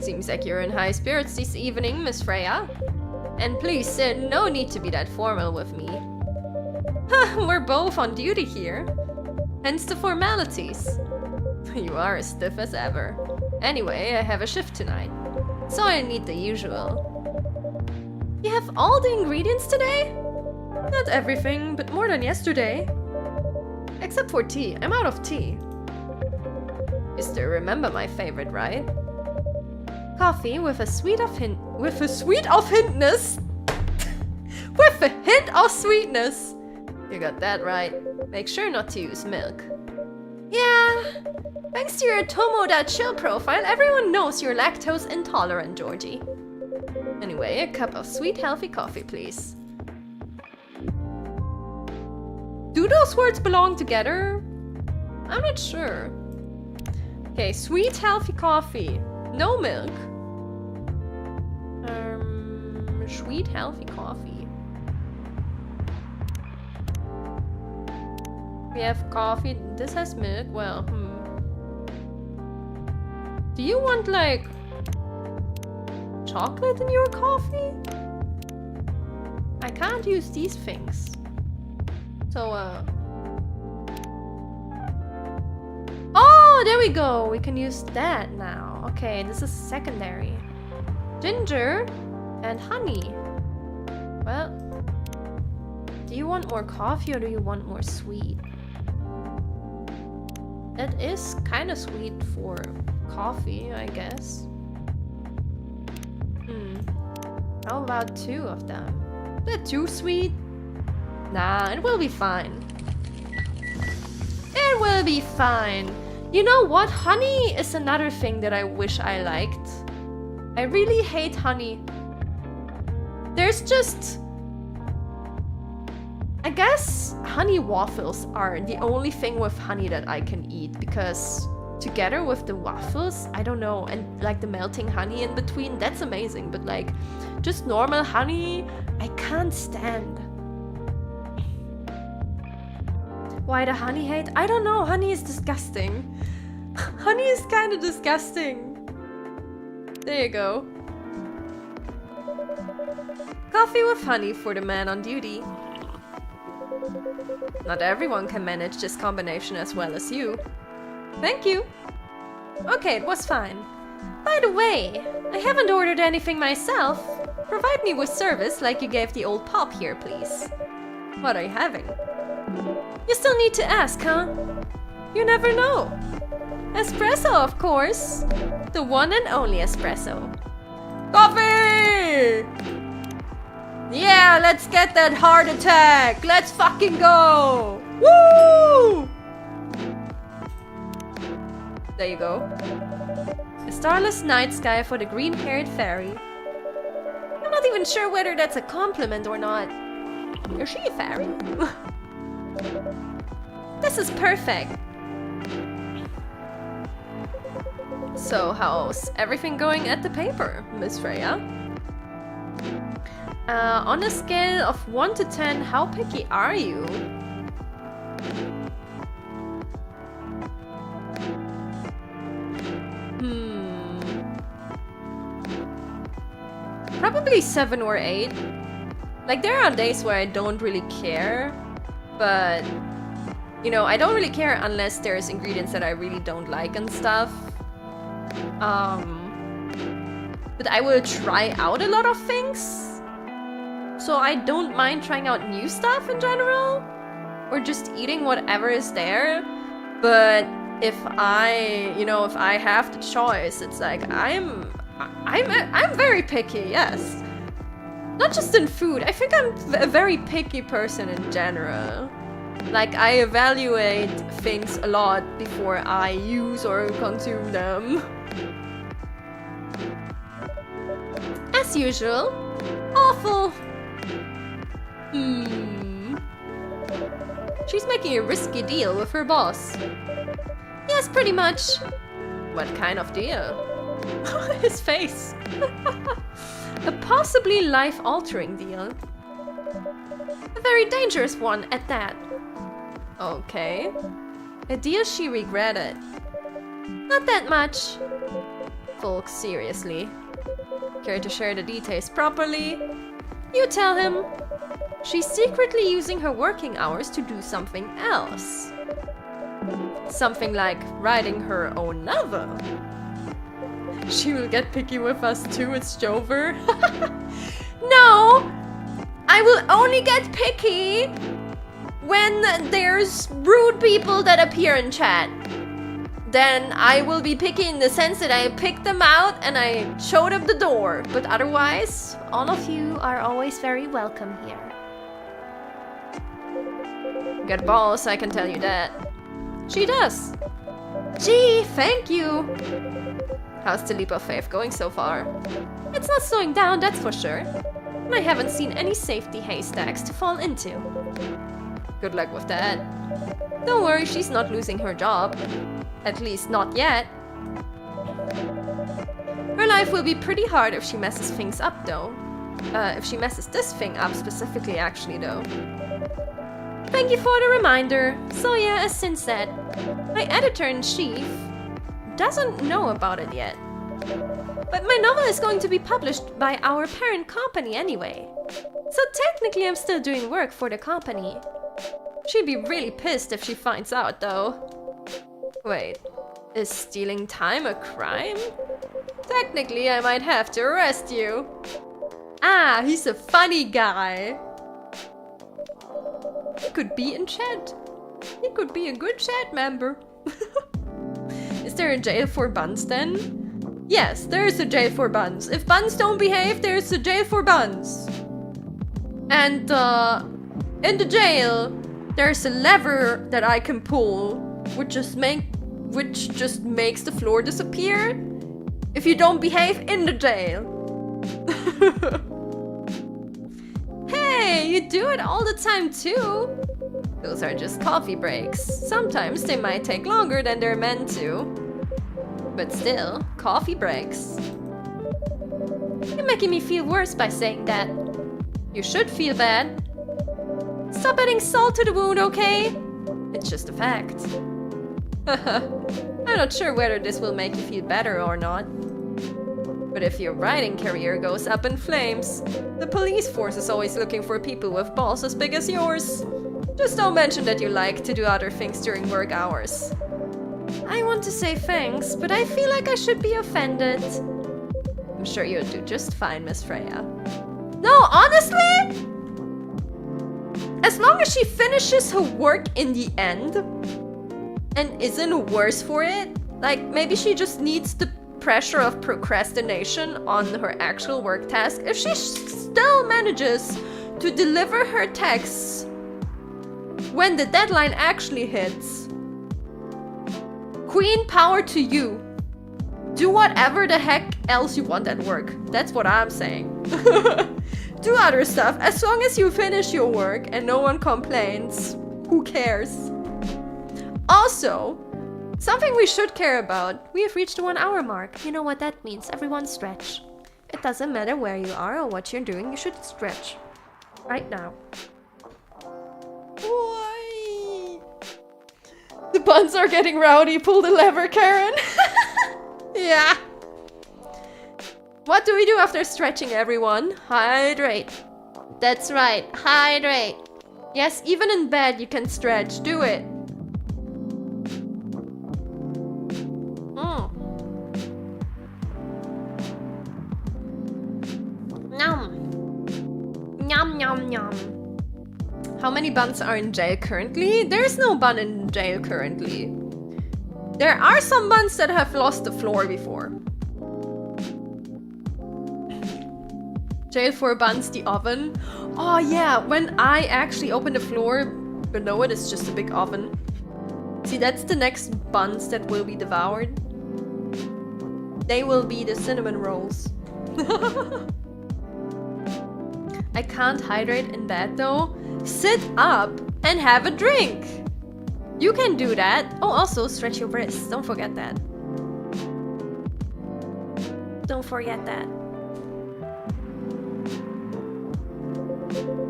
Seems like you're in high spirits this evening, Miss Freya. And please, Sid, no need to be that formal with me. We're both on duty here. Hence the formalities. You are as stiff as ever. Anyway, I have a shift tonight, so I need the usual. You have all the ingredients today? Not everything, but more than yesterday. Except for tea. I'm out of tea. You still remember my favorite, right? Coffee with a sweet of hintness. With a hint of sweetness. You got that right. Make sure not to use milk. Yeah. Thanks to your Tomoda Chill profile, everyone knows you're lactose intolerant, Georgie. Anyway, a cup of sweet healthy coffee, please. Do those words belong together? I'm not sure. Okay, sweet healthy coffee. No milk. Sweet healthy coffee. We have coffee. This has milk. Well, Do you want like chocolate in your coffee? can't use these things. So, oh, there we go. We can use that now. Okay, this is secondary. Ginger and honey. Well, do you want more coffee or do you want more sweet? It is kind of sweet for coffee, I guess. How about 2 of them? Is that too sweet? Nah, it will be fine. It will be fine. You know what? Honey is another thing that I wish I liked. I really hate honey. There's just... I guess honey waffles are the only thing with honey that I can eat, because together with the waffles, I don't know, and like the melting honey in between, that's amazing, but like just normal honey, I can't stand. Why the honey hate? I don't know, honey is disgusting. Honey is kind of disgusting. There you go. Coffee with honey for the man on duty. Not everyone can manage this combination as well as you. Thank you. Okay, it was fine. By the way, I haven't ordered anything myself. Provide me with service like you gave the old pop here, please. What are you having? You still need to ask, huh? You never know. Espresso, of course. The one and only espresso. Coffee! Yeah, let's get that heart attack! Let's fucking go! Woo! There you go. A starless night sky for the green-haired fairy. I'm not even sure whether that's a compliment or not. Is she a fairy? This is perfect. So, how's everything going at the paper, Miss Freya? On a scale of 1 to 10, how picky are you? Probably 7 or 8. Like, there are days where I don't really care, but you know, I don't really care unless there's ingredients that I really don't like and stuff. But I will try out a lot of things. So I don't mind trying out new stuff in general, or just eating whatever is there. But if I, you know, if I have the choice, it's like I'm very picky, yes. Not just in food. I think I'm a very picky person in general. Like, I evaluate things a lot before I use or consume them. As usual. Awful. She's making a risky deal with her boss. Yes, pretty much. What kind of deal? His face. A possibly life-altering deal. A very dangerous one at that. Okay. A deal she regretted. Not that much. Folks, seriously. Care to share the details properly? You tell him. She's secretly using her working hours to do something else. Something like writing her own novel. She will get picky with us too, it's Jover. No! I will only get picky when there's rude people that appear in chat. Then I will be picky in the sense that I pick them out and I show them the door. But otherwise, all of you are always very welcome here. Got balls, I can tell you that. She does. Gee, thank you. How's the leap of faith going so far? It's not slowing down, that's for sure. And I haven't seen any safety haystacks to fall into. Good luck with that. Don't worry, she's not losing her job. At least not yet. Her life will be pretty hard if she messes things up, though. If she messes this thing up specifically, actually, though. Thank you for the reminder. So yeah, as Sin said, my editor-in-chief doesn't know about it yet. But my novel is going to be published by our parent company anyway. So technically I'm still doing work for the company. She'd be really pissed if she finds out though. Wait, is stealing time a crime? Technically I might have to arrest you. Ah, he's a funny guy. He could be in chat. He could be a good chat member. Is there a jail for buns then? Yes, there is a jail for buns. If buns don't behave, there is a jail for buns. And in the jail, there's a lever that I can pull, which just makes the floor disappear if you don't behave in the jail. Hey, you do it all the time too. Those are just coffee breaks. Sometimes they might take longer than they're meant to. But still, coffee breaks. You're making me feel worse by saying that. You should feel bad. Stop adding salt to the wound, okay? It's just a fact. I'm not sure whether this will make you feel better or not. But if your writing career goes up in flames, the police force is always looking for people with balls as big as yours. Just don't mention that you like to do other things during work hours. I want to say thanks, but I feel like I should be offended. I'm sure you'll do just fine, Miss Freya. No, honestly? As long as she finishes her work in the end and isn't worse for it, like maybe she just needs the pressure of procrastination on her actual work task. If she still manages to deliver her texts when the deadline actually hits, queen power to you. Do whatever the heck else you want at work. That's what I'm saying. Do other stuff. As long as you finish your work and no one complains, who cares? Also, something we should care about. We have reached the 1 hour mark. You know what that means. Everyone stretch. It doesn't matter where you are or what you're doing. You should stretch. Right now. Why? The buns are getting rowdy. Pull the lever, Karen. Yeah. What do we do after stretching, everyone? Hydrate. That's right. Hydrate. Yes, even in bed you can stretch. Do it. Yum, yum, yum. How many buns are in jail currently? There's no bun in jail currently. There are some buns that have lost the floor before. Jail for buns, the oven. Oh yeah, when I actually open the floor, below it is just a big oven. See, that's the next buns that will be devoured. They will be the cinnamon rolls. I can't hydrate in bed though. Sit up and have a drink. You can do that. Oh, also stretch your wrists. Don't forget that. Don't forget that.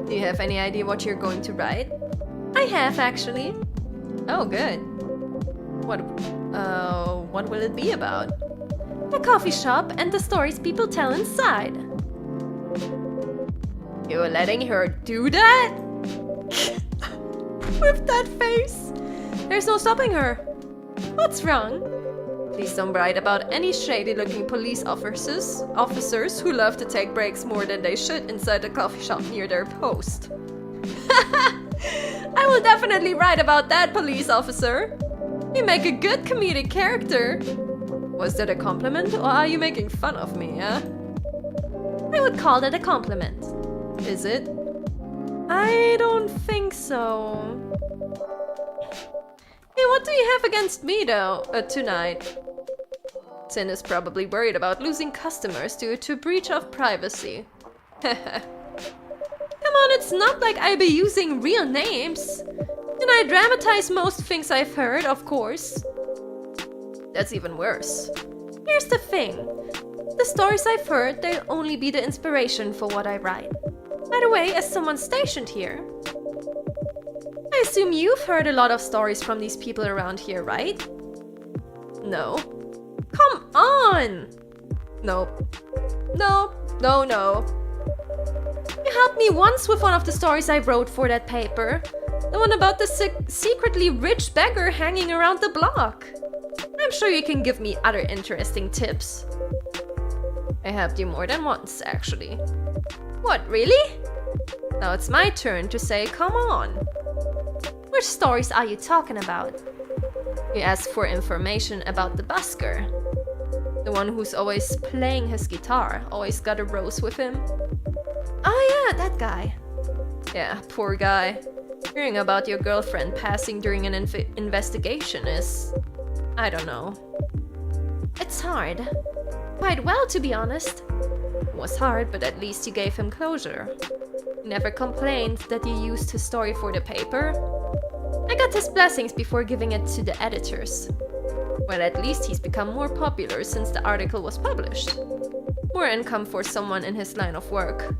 Do you have any idea what you're going to write? I have actually. Oh, good. What will it be about? A coffee shop and the stories people tell inside. You're letting her do that? With that face? There's no stopping her. What's wrong? Please don't write about any shady-looking police officers who love to take breaks more than they should inside the coffee shop near their post. I will definitely write about that police officer. You make a good comedic character. Was that a compliment, or are you making fun of me, eh? I would call that a compliment. Is it? I don't think so. Hey, what do you have against me, though, tonight? Cin is probably worried about losing customers due to breach of privacy. Come on, it's not like I be using real names. And I dramatize most things I've heard, of course. That's even worse. Here's the thing. The stories I've heard, they'll only be the inspiration for what I write. By the way, as someone stationed here, I assume you've heard a lot of stories from these people around here, right? No. Come on! Nope. No, no, no. You helped me once with one of the stories I wrote for that paper. The one about the secretly rich beggar hanging around the block. I'm sure you can give me other interesting tips. I helped you more than once, actually. What, really? Now it's my turn to say, come on. Which stories are you talking about? You asked for information about the busker. The one who's always playing his guitar, always got a rose with him. Oh yeah, that guy. Yeah, poor guy. Hearing about your girlfriend passing during an investigation is... I don't know. It's hard. Quite well, to be honest. It was hard, but at least you gave him closure. He never complained that you used his story for the paper. I got his blessings before giving it to the editors. Well, at least he's become more popular since the article was published. More income for someone in his line of work.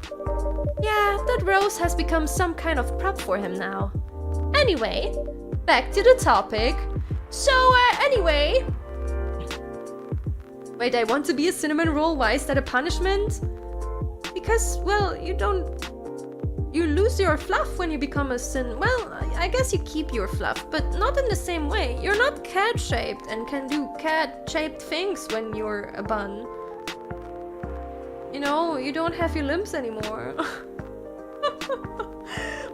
Yeah, that rose has become some kind of prop for him now. Anyway, back to the topic. So, anyway... Wait, I want to be a cinnamon roll. Why is that a punishment? Because, well, you lose your fluff when you become a Well, I guess you keep your fluff, but not in the same way. You're not cat-shaped and can do cat-shaped things when you're a bun. You know, you don't have your limbs anymore.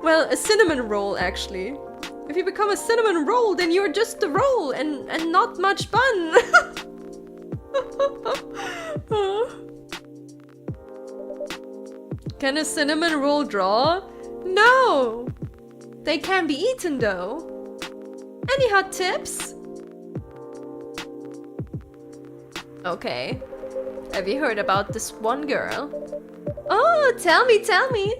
Well, a cinnamon roll, actually. If you become a cinnamon roll, then you're just a roll and not much bun. Can a cinnamon roll draw? No! They can be eaten though. Any hot tips? Okay. Have you heard about this one girl? Oh, tell me, tell me!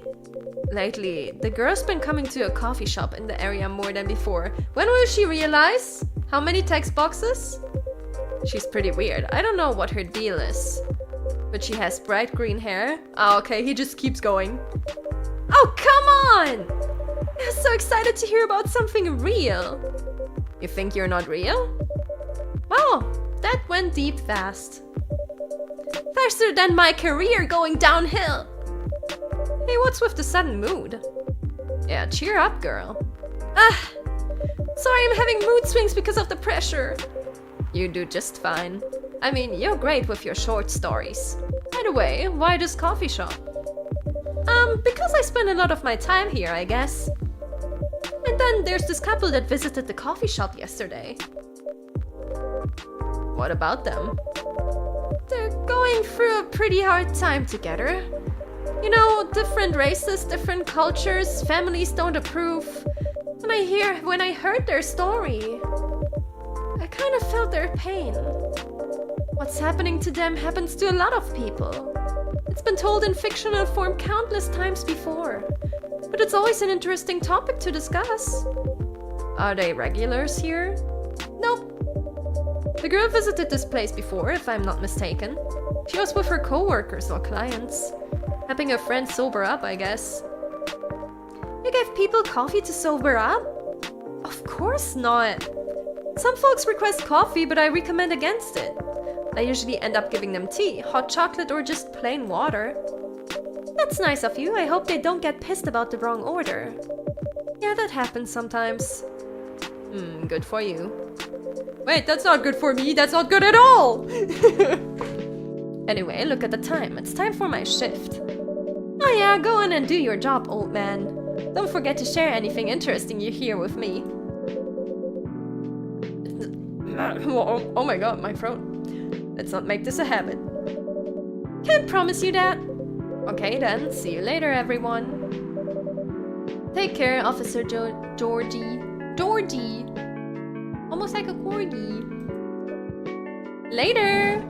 Lately, the girl's been coming to a coffee shop in the area more than before. When will she realize? How many text boxes? She's pretty weird. I don't know what her deal is. But she has bright green hair. Oh, okay, he just keeps going. Oh, come on! I'm so excited to hear about something real. You think you're not real? Wow, that went deep fast. Faster than my career going downhill. Hey, what's with the sudden mood? Yeah, cheer up, girl. Sorry, I'm having mood swings because of the pressure. You do just fine. I mean, you're great with your short stories. By the way, why this coffee shop? Because I spend a lot of my time here, I guess. And then there's this couple that visited the coffee shop yesterday. What about them? They're going through a pretty hard time together. You know, different races, different cultures, families don't approve. When I heard their story, I kind of felt their pain. What's happening to them happens to a lot of people. It's been told in fictional form countless times before. But it's always an interesting topic to discuss. Are they regulars here? Nope. The girl visited this place before, if I'm not mistaken. She was with her co-workers or clients. Helping a friend sober up, I guess. You gave people coffee to sober up? Of course not. Some folks request coffee, but I recommend against it. I usually end up giving them tea, hot chocolate, or just plain water. That's nice of you. I hope they don't get pissed about the wrong order. Yeah, that happens sometimes. Good for you. Wait, that's not good for me. That's not good at all! Anyway, look at the time. It's time for my shift. Oh yeah, go on and do your job, old man. Don't forget to share anything interesting you hear with me. Oh my god, my throat. Let's not make this a habit. Can't promise you that. Okay then, see you later, everyone. Take care, Officer Georgie. Georgie! Almost like a corgi. Later!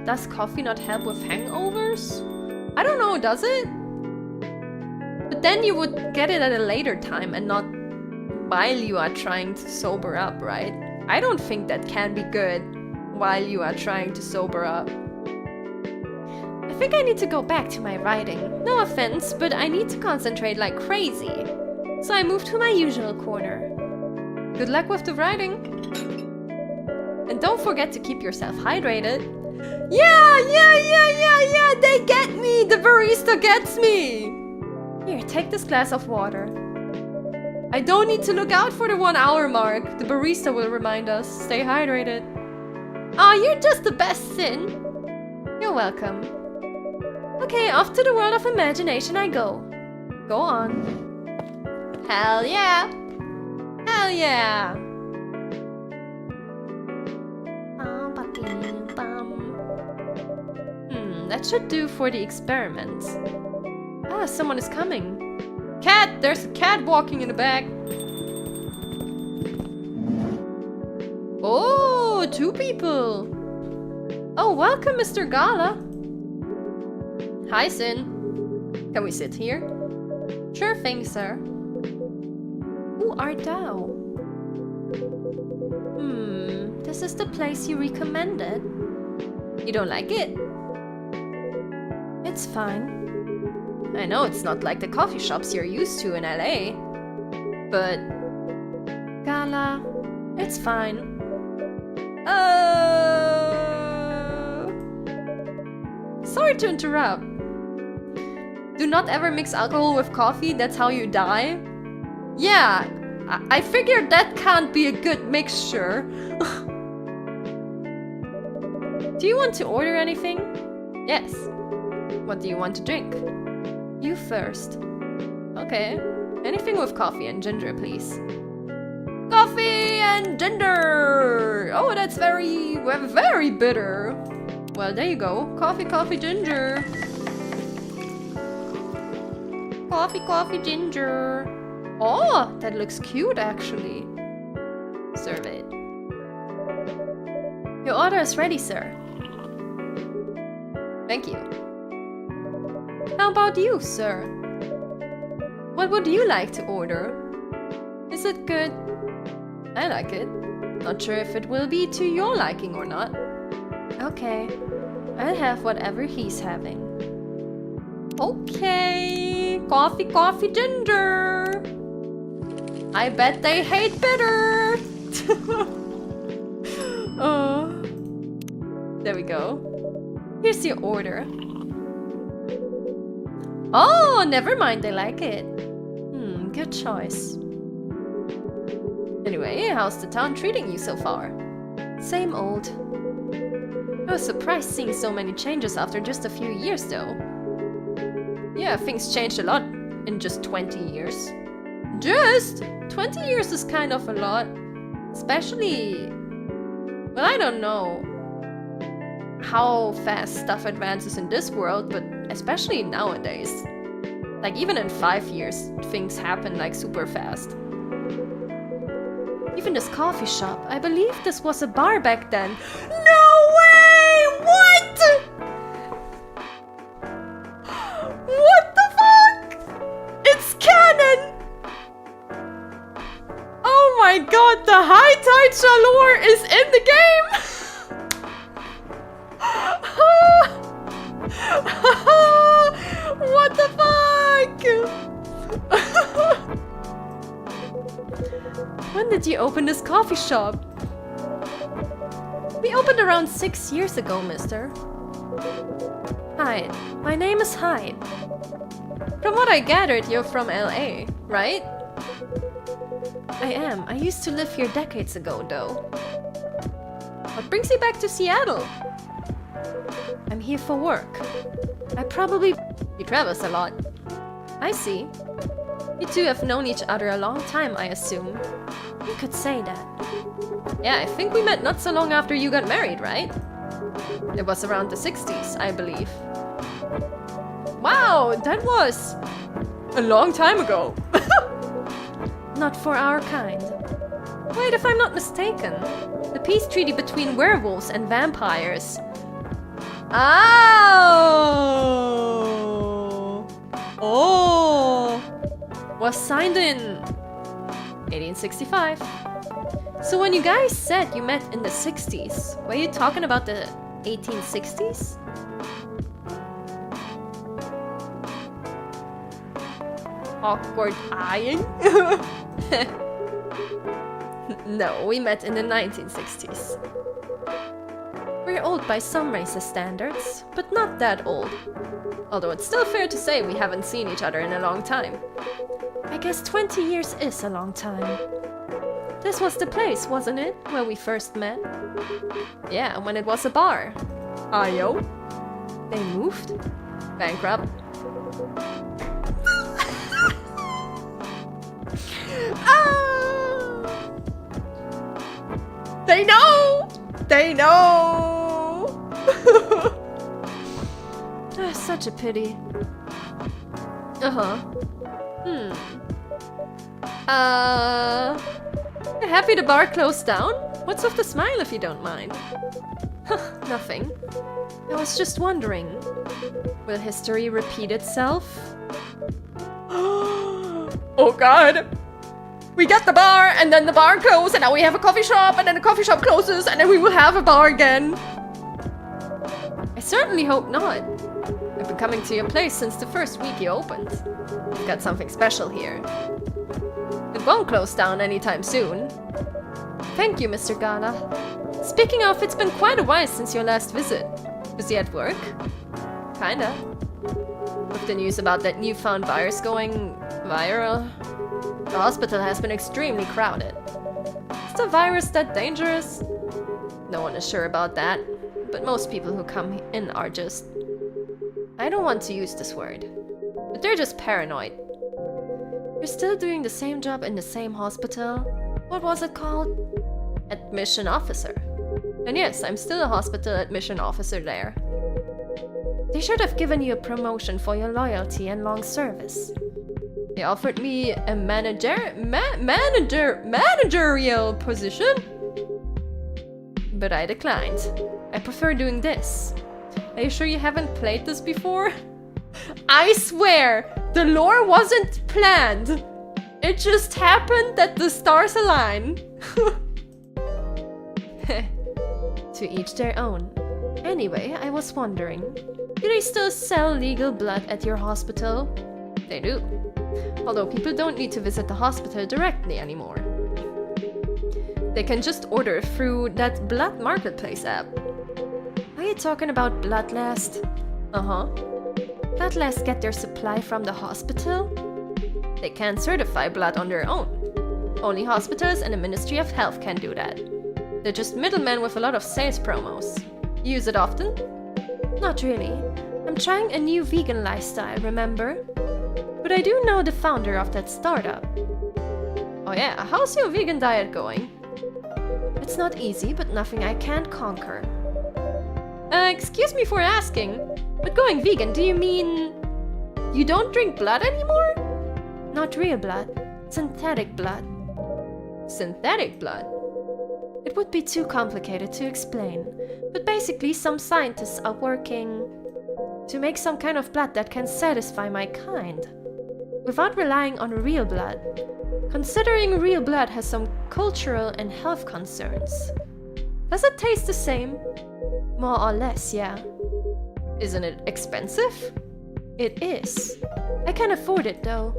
Does coffee not help with hangovers? I don't know, does it? But then you would get it at a later time and not while you are trying to sober up, right? I don't think that can be good while you are trying to sober up. I think I need to go back to my writing. No offense, but I need to concentrate like crazy. So I moved to my usual corner. Good luck with the writing. And don't forget to keep yourself hydrated. Yeah, they get me! The barista gets me! Here, take this glass of water. I don't need to look out for the 1 hour mark. The barista will remind us. Stay hydrated. Aw, you're just the best, Sin. You're welcome. Okay, off to the world of imagination I go. Go on. Hell yeah! Hell yeah! That should do for the experiment. Ah, someone is coming. Cat! There's a cat walking in the back. Oh, 2 people. Oh, welcome, Mr. Gala. Hi, Sin. Can we sit here? Sure thing, sir. Who art thou? This is the place you recommended. You don't like it? It's fine. I know it's not like the coffee shops you're used to in LA. But... Gala, it's fine. Sorry to interrupt. Do not ever mix alcohol with coffee, that's how you die? Yeah, I figured that can't be a good mixture. Do you want to order anything? Yes. What do you want to drink? You first. Okay. Anything with coffee and ginger, please. Coffee and ginger! Oh, that's very bitter. Well, there you go. Coffee, ginger. Coffee, ginger. Oh, that looks cute, actually. Serve it. Your order is ready, sir. Thank you. How about you, sir? What would you like to order? Is it good? I like it. Not sure if it will be to your liking or not. Okay. I'll have whatever he's having. Okay. Coffee, ginger. I bet they hate bitter. Oh. There we go. Here's your order. Oh, never mind, they like it. Good choice. Anyway, how's the town treating you so far? Same old. I was surprised seeing so many changes after just a few years, though. Yeah, things changed a lot in just 20 years. Just? 20 years is kind of a lot. Especially... Well, I don't know how fast stuff advances in this world, but especially nowadays. Like, even in 5 years, things happen like super fast. Even this coffee shop, I believe this was a bar back then. No way! What? What the fuck? It's canon! Oh my god, the HighTideSha lore is in the game! What the fuck? When did you open this coffee shop? We opened around 6 years ago, mister. Hi, my name is Hyde. From what I gathered, you're from LA, right? I am. I used to live here decades ago, though. What brings you back to Seattle? I'm here for work. He travels a lot. I see. You two have known each other a long time, I assume. You could say that. Yeah, I think we met not so long after you got married, right? It was around the 60s, I believe. Wow, that was a long time ago. Not for our kind. Wait, if I'm not mistaken, the peace treaty between werewolves and vampires. Oh! Was signed in 1865. So when you guys said you met in the 60s, were you talking about the 1860s? Awkward eyeing? No, we met in the 1960s. We're old by some races' standards, but not that old. Although it's still fair to say we haven't seen each other in a long time. I guess 20 years is a long time. This was the place, wasn't it, where we first met? Yeah, when it was a bar. Ayo. They moved? Bankrupt. Ah! They know! They know! Such a pity. Happy the bar closed down? What's with the smile if you don't mind? Nothing. I was just wondering, will history repeat itself? Oh god! We get the bar, and then the bar closed, and now we have a coffee shop, and then the coffee shop closes, and then we will have a bar again. I certainly hope not. I've been coming to your place since the first week you opened. You've got something special here. It won't close down anytime soon. Thank you, Mr. Gala. Speaking of, it's been quite a while since your last visit. Was he at work? Kinda. With the news about that newfound virus going viral, the hospital has been extremely crowded. Is the virus that dangerous? No one is sure about that, but most people who come in are just... I don't want to use this word, but they're just paranoid. You're still doing the same job in the same hospital? What was it called? Admission officer. And yes, I'm still a hospital admission officer there. They should have given you a promotion for your loyalty and long service. They offered me a managerial position, but I declined. I prefer doing this. Are you sure you haven't played this before? I swear, the lore wasn't planned. It just happened that the stars align. To each their own. Anyway, I was wondering, do they still sell legal blood at your hospital? They do. Although people don't need to visit the hospital directly anymore. They can just order through that blood marketplace app. Are you talking about Bloodlust? Uh-huh. Bloodlust get their supply from the hospital? They can't certify blood on their own. Only hospitals and the Ministry of Health can do that. They're just middlemen with a lot of sales promos. Use it often? Not really. I'm trying a new vegan lifestyle, remember? But I do know the founder of that startup. Oh yeah, how's your vegan diet going? It's not easy, but nothing I can't conquer. Excuse me for asking, but going vegan, do you mean... you don't drink blood anymore? Not real blood. Synthetic blood. Synthetic blood? It would be too complicated to explain, but basically some scientists are working to make some kind of blood that can satisfy my kind, without relying on real blood, considering real blood has some cultural and health concerns. Does it taste the same? More or less, yeah. Isn't it expensive? It is. I can afford it though.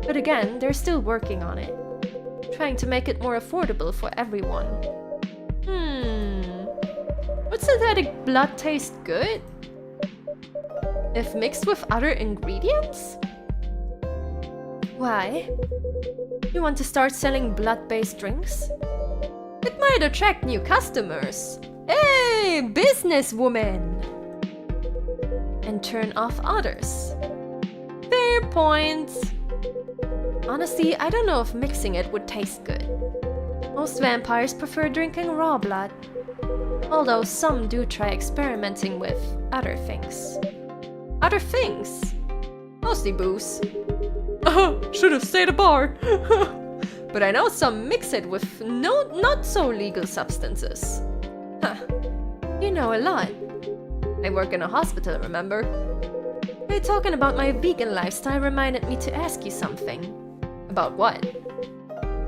But again, they're still working on it. Trying to make it more affordable for everyone. Would synthetic blood taste good? If mixed with other ingredients? Why? You want to start selling blood-based drinks? It might attract new customers. Hey, businesswoman! And turn off others. Fair point. Honestly, I don't know if mixing it would taste good. Most vampires prefer drinking raw blood. Although some do try experimenting with other things. Other things? Mostly booze. Should have stayed at a bar. But I know some mix it with not so legal substances. Huh. You know a lot. I work in a hospital, remember? Hey, talking about my vegan lifestyle reminded me to ask you something. About what?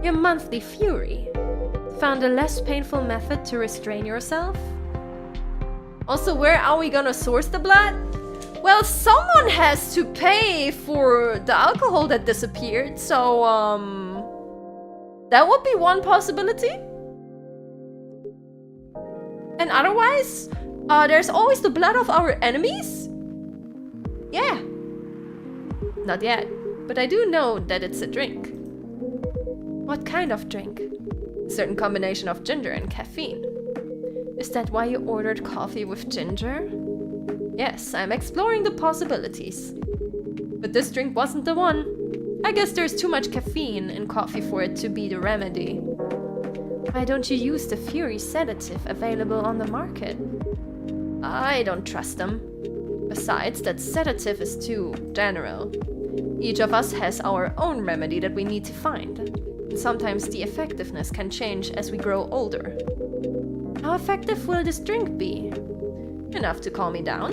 Your monthly fury. Found a less painful method to restrain yourself? Also, where are we gonna source the blood? Well, someone has to pay for the alcohol that disappeared, so, that would be one possibility. And otherwise, there's always the blood of our enemies? Yeah. Not yet, but I do know that it's a drink. What kind of drink? A certain combination of ginger and caffeine. Is that why you ordered coffee with ginger? Yes, I'm exploring the possibilities. But this drink wasn't the one. I guess there's too much caffeine in coffee for it to be the remedy. Why don't you use the Fury sedative available on the market? I don't trust them. Besides, that sedative is too general. Each of us has our own remedy that we need to find. And sometimes the effectiveness can change as we grow older. How effective will this drink be? Enough to calm me down.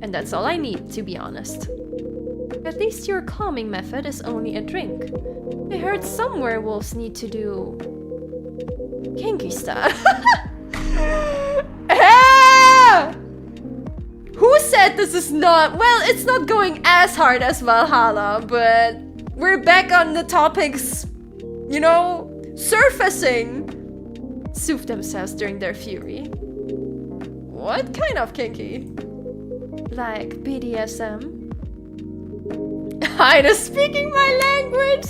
And that's all I need, to be honest. At least your calming method is only a drink. I heard some werewolves need to do kinky stuff. Who said this is not? Well, it's not going as hard as Valhalla, but we're back on the topics, you know, surfacing. Soothe themselves during their fury. What kind of kinky? Like BDSM? Hyde is speaking my language!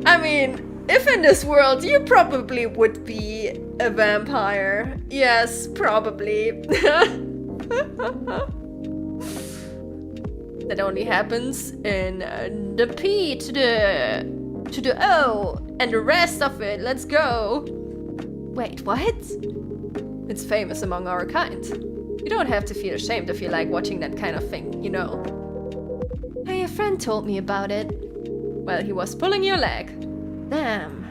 I mean, if in this world you probably would be a vampire. Yes, probably. That only happens in the P to the O and the rest of it. Let's go. Wait, what? It's famous among our kind. You don't have to feel ashamed if you like watching that kind of thing, you know. Hey, a friend told me about it. Well, he was pulling your leg. Damn.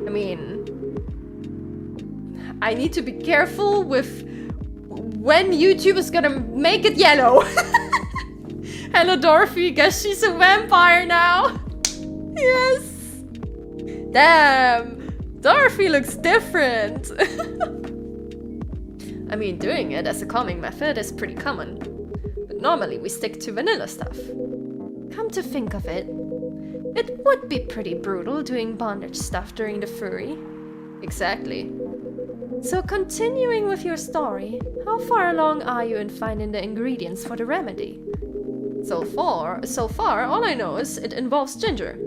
I mean, I need to be careful with when YouTube is gonna make it yellow. Hello, Dorothy. Guess she's a vampire now. Yes. Damn. Dorothy looks different. I mean, doing it as a calming method is pretty common. But normally we stick to vanilla stuff. Come to think of it, it would be pretty brutal doing bondage stuff during the fury. Exactly. So continuing with your story, how far along are you in finding the ingredients for the remedy? So far, all I know is it involves ginger.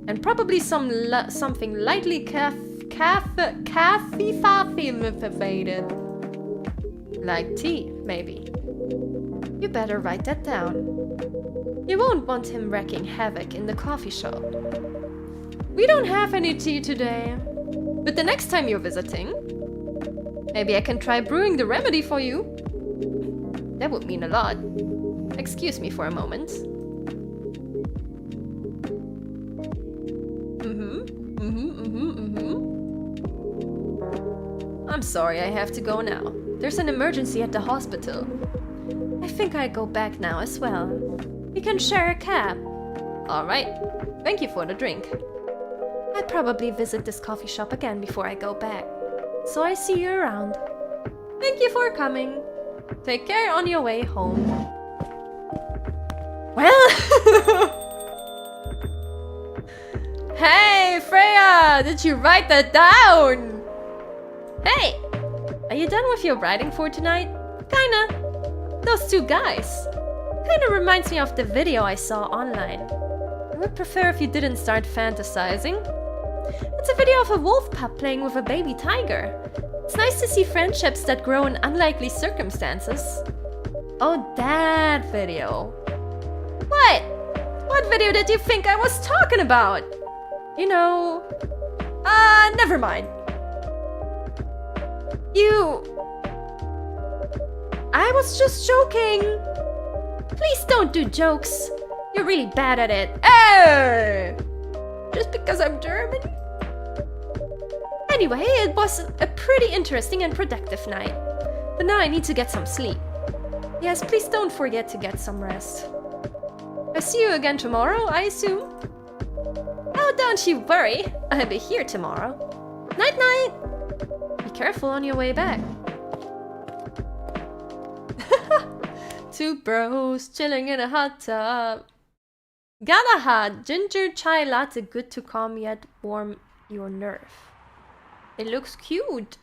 And probably something lightly caffeinated. Like tea, maybe. You better write that down. You won't want him wreaking havoc in the coffee shop. We don't have any tea today. But the next time you're visiting, maybe I can try brewing the remedy for you. That would mean a lot. Excuse me for a moment. I'm sorry, I have to go now. There's an emergency at the hospital. I think I'll go back now as well. We can share a cab. Alright, thank you for the drink. I'll probably visit this coffee shop again before I go back. So I see you around. Thank you for coming. Take care on your way home. Well... Hey, Freya! Did you write that down? Hey! Are you done with your writing for tonight? Kinda. Those two guys. Kinda reminds me of the video I saw online. I would prefer if you didn't start fantasizing. It's a video of a wolf pup playing with a baby tiger. It's nice to see friendships that grow in unlikely circumstances. Oh, that video. What? What video did you think I was talking about? You know... never mind. I was just joking. Please don't do jokes. You're really bad at it. Hey! Just because I'm German? Anyway, it was a pretty interesting and productive night. But now I need to get some sleep. Yes, please don't forget to get some rest. I'll see you again tomorrow, I assume? Oh, don't you worry. I'll be here tomorrow. Night-night! Be careful on your way back. Two bros chilling in a hot tub. Got a hot ginger chai latte, good to calm yet warm your nerve. It looks cute.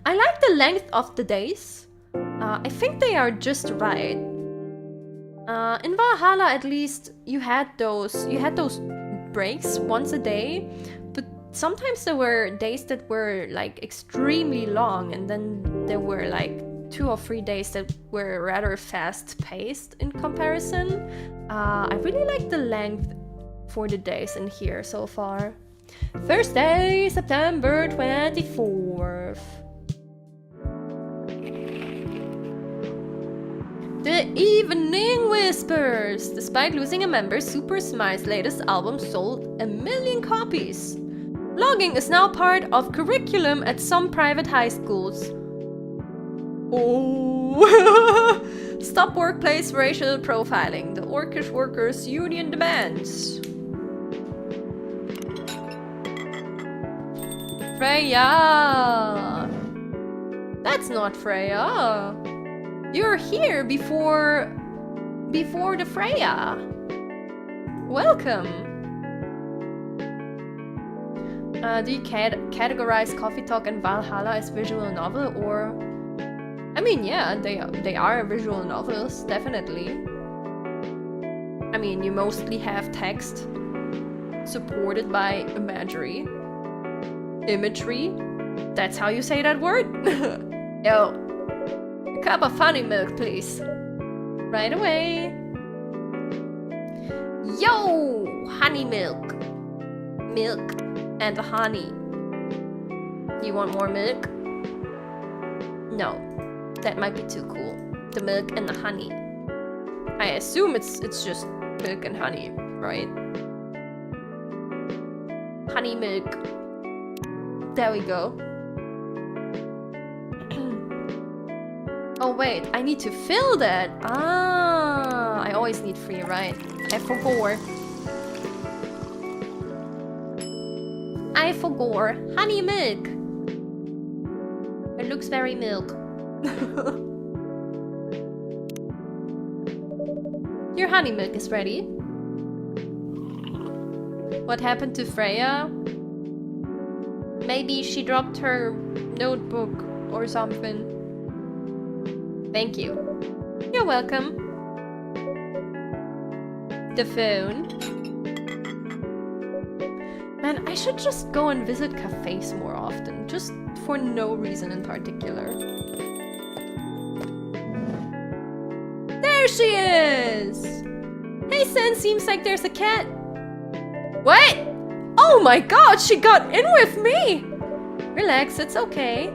I like the length of the days. I think they are just right. In Valhalla, at least, you had those breaks once a day, but sometimes there were days that were like extremely long, and then there were like 2 or 3 days that were rather fast-paced in comparison. I really like the length for the days in here so far. Thursday, September 24th. The Evening Whispers! Despite losing a member, Super Smite's latest album sold 1 million copies. Blogging is now part of curriculum at some private high schools. Oh! Stop workplace racial profiling. The Orcish Workers Union demands. Freya! That's not Freya. You're here before the Freya. Welcome. Do you categorize Coffee Talk and Valhalla as visual novel, or? I mean, yeah, they are visual novels, definitely. I mean, you mostly have text supported by imagery. Imagery? That's how you say that word? Yo. A cup of honey milk, please. Right away. Yo! Honey milk. Milk and honey. You want more milk? No. That might be too cool. The milk and the honey. I assume it's just milk and honey, right? Honey milk. There we go. Oh wait, I need to fill that. Ah, I always need 3, right? I forgot. I forgot. Honey milk. It looks very milk. Your honey milk is ready. What happened to Freya? Maybe she dropped her notebook or something. Thank you. You're welcome. The phone. Man, I should just go and visit cafes more often, just for no reason in particular. There she is! Hey Sen, seems like there's a cat. What? Oh my god, she got in with me! Relax, it's okay.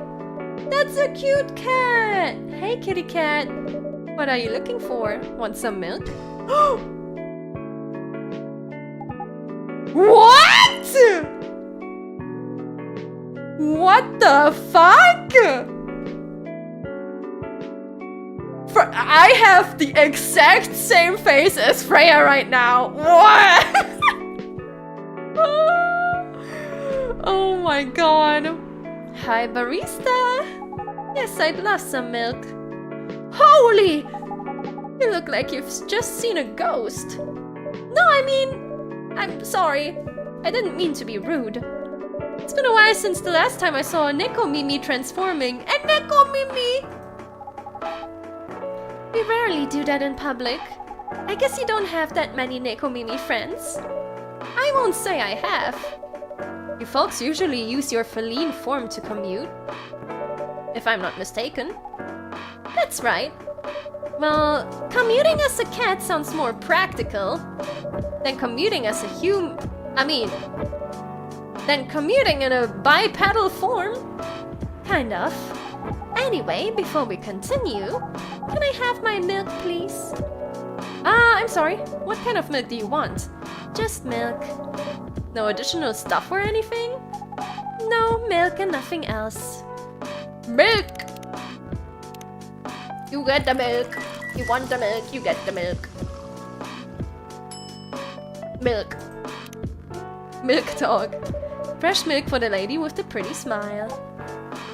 That's a cute cat! Hey kitty cat. What are you looking for? Want some milk? What? What the fuck? I have the exact same face as Freya right now. What? Oh my god. Hi barista. Yes, I'd love some milk. Holy! You look like you've just seen a ghost. No, I mean... I'm sorry. I didn't mean to be rude. It's been a while since the last time I saw a Neko Mimi transforming. A Neko Mimi! We rarely do that in public. I guess you don't have that many Neko Mimi friends. I won't say I have. You folks usually use your feline form to commute. If I'm not mistaken. That's right. Well, commuting as a cat sounds more practical than commuting as a than commuting in a bipedal form. Kind of. Anyway, before we continue, can I have my milk, please? I'm sorry. What kind of milk do you want? Just milk. No additional stuff or anything? No, milk and nothing else. Milk! You get the milk. You want the milk, you get the milk. Milk. Milk dog. Fresh milk for the lady with the pretty smile.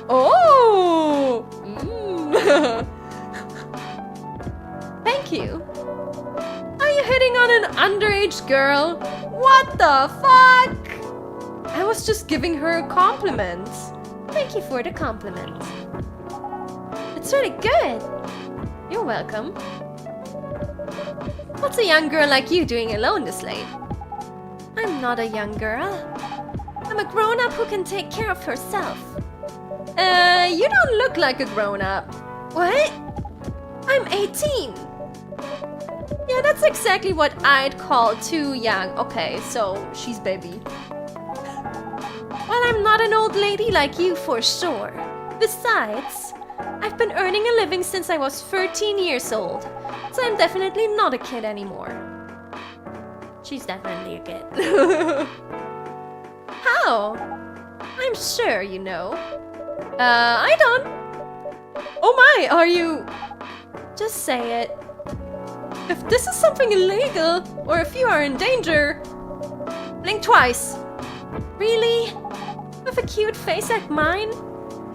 Oh! like you. Are you hitting on an underage girl? What the fuck? I was just giving her a compliment. Thank you for the compliment. It's really good. You're welcome. What's a young girl like you doing alone this late? I'm not a young girl. I'm a grown-up who can take care of herself. You don't look like a grown-up. What? I'm 18. Yeah, that's exactly what I'd call too young. Okay, so she's baby. Well, I'm not an old lady like you for sure. Besides, I've been earning a living since I was 13 years old, so I'm definitely not a kid anymore. She's definitely a kid. How? I'm sure you know. I don't. Oh my, are you? Just say it. If this is something illegal, or if you are in danger, blink twice. Really? With a cute face like mine?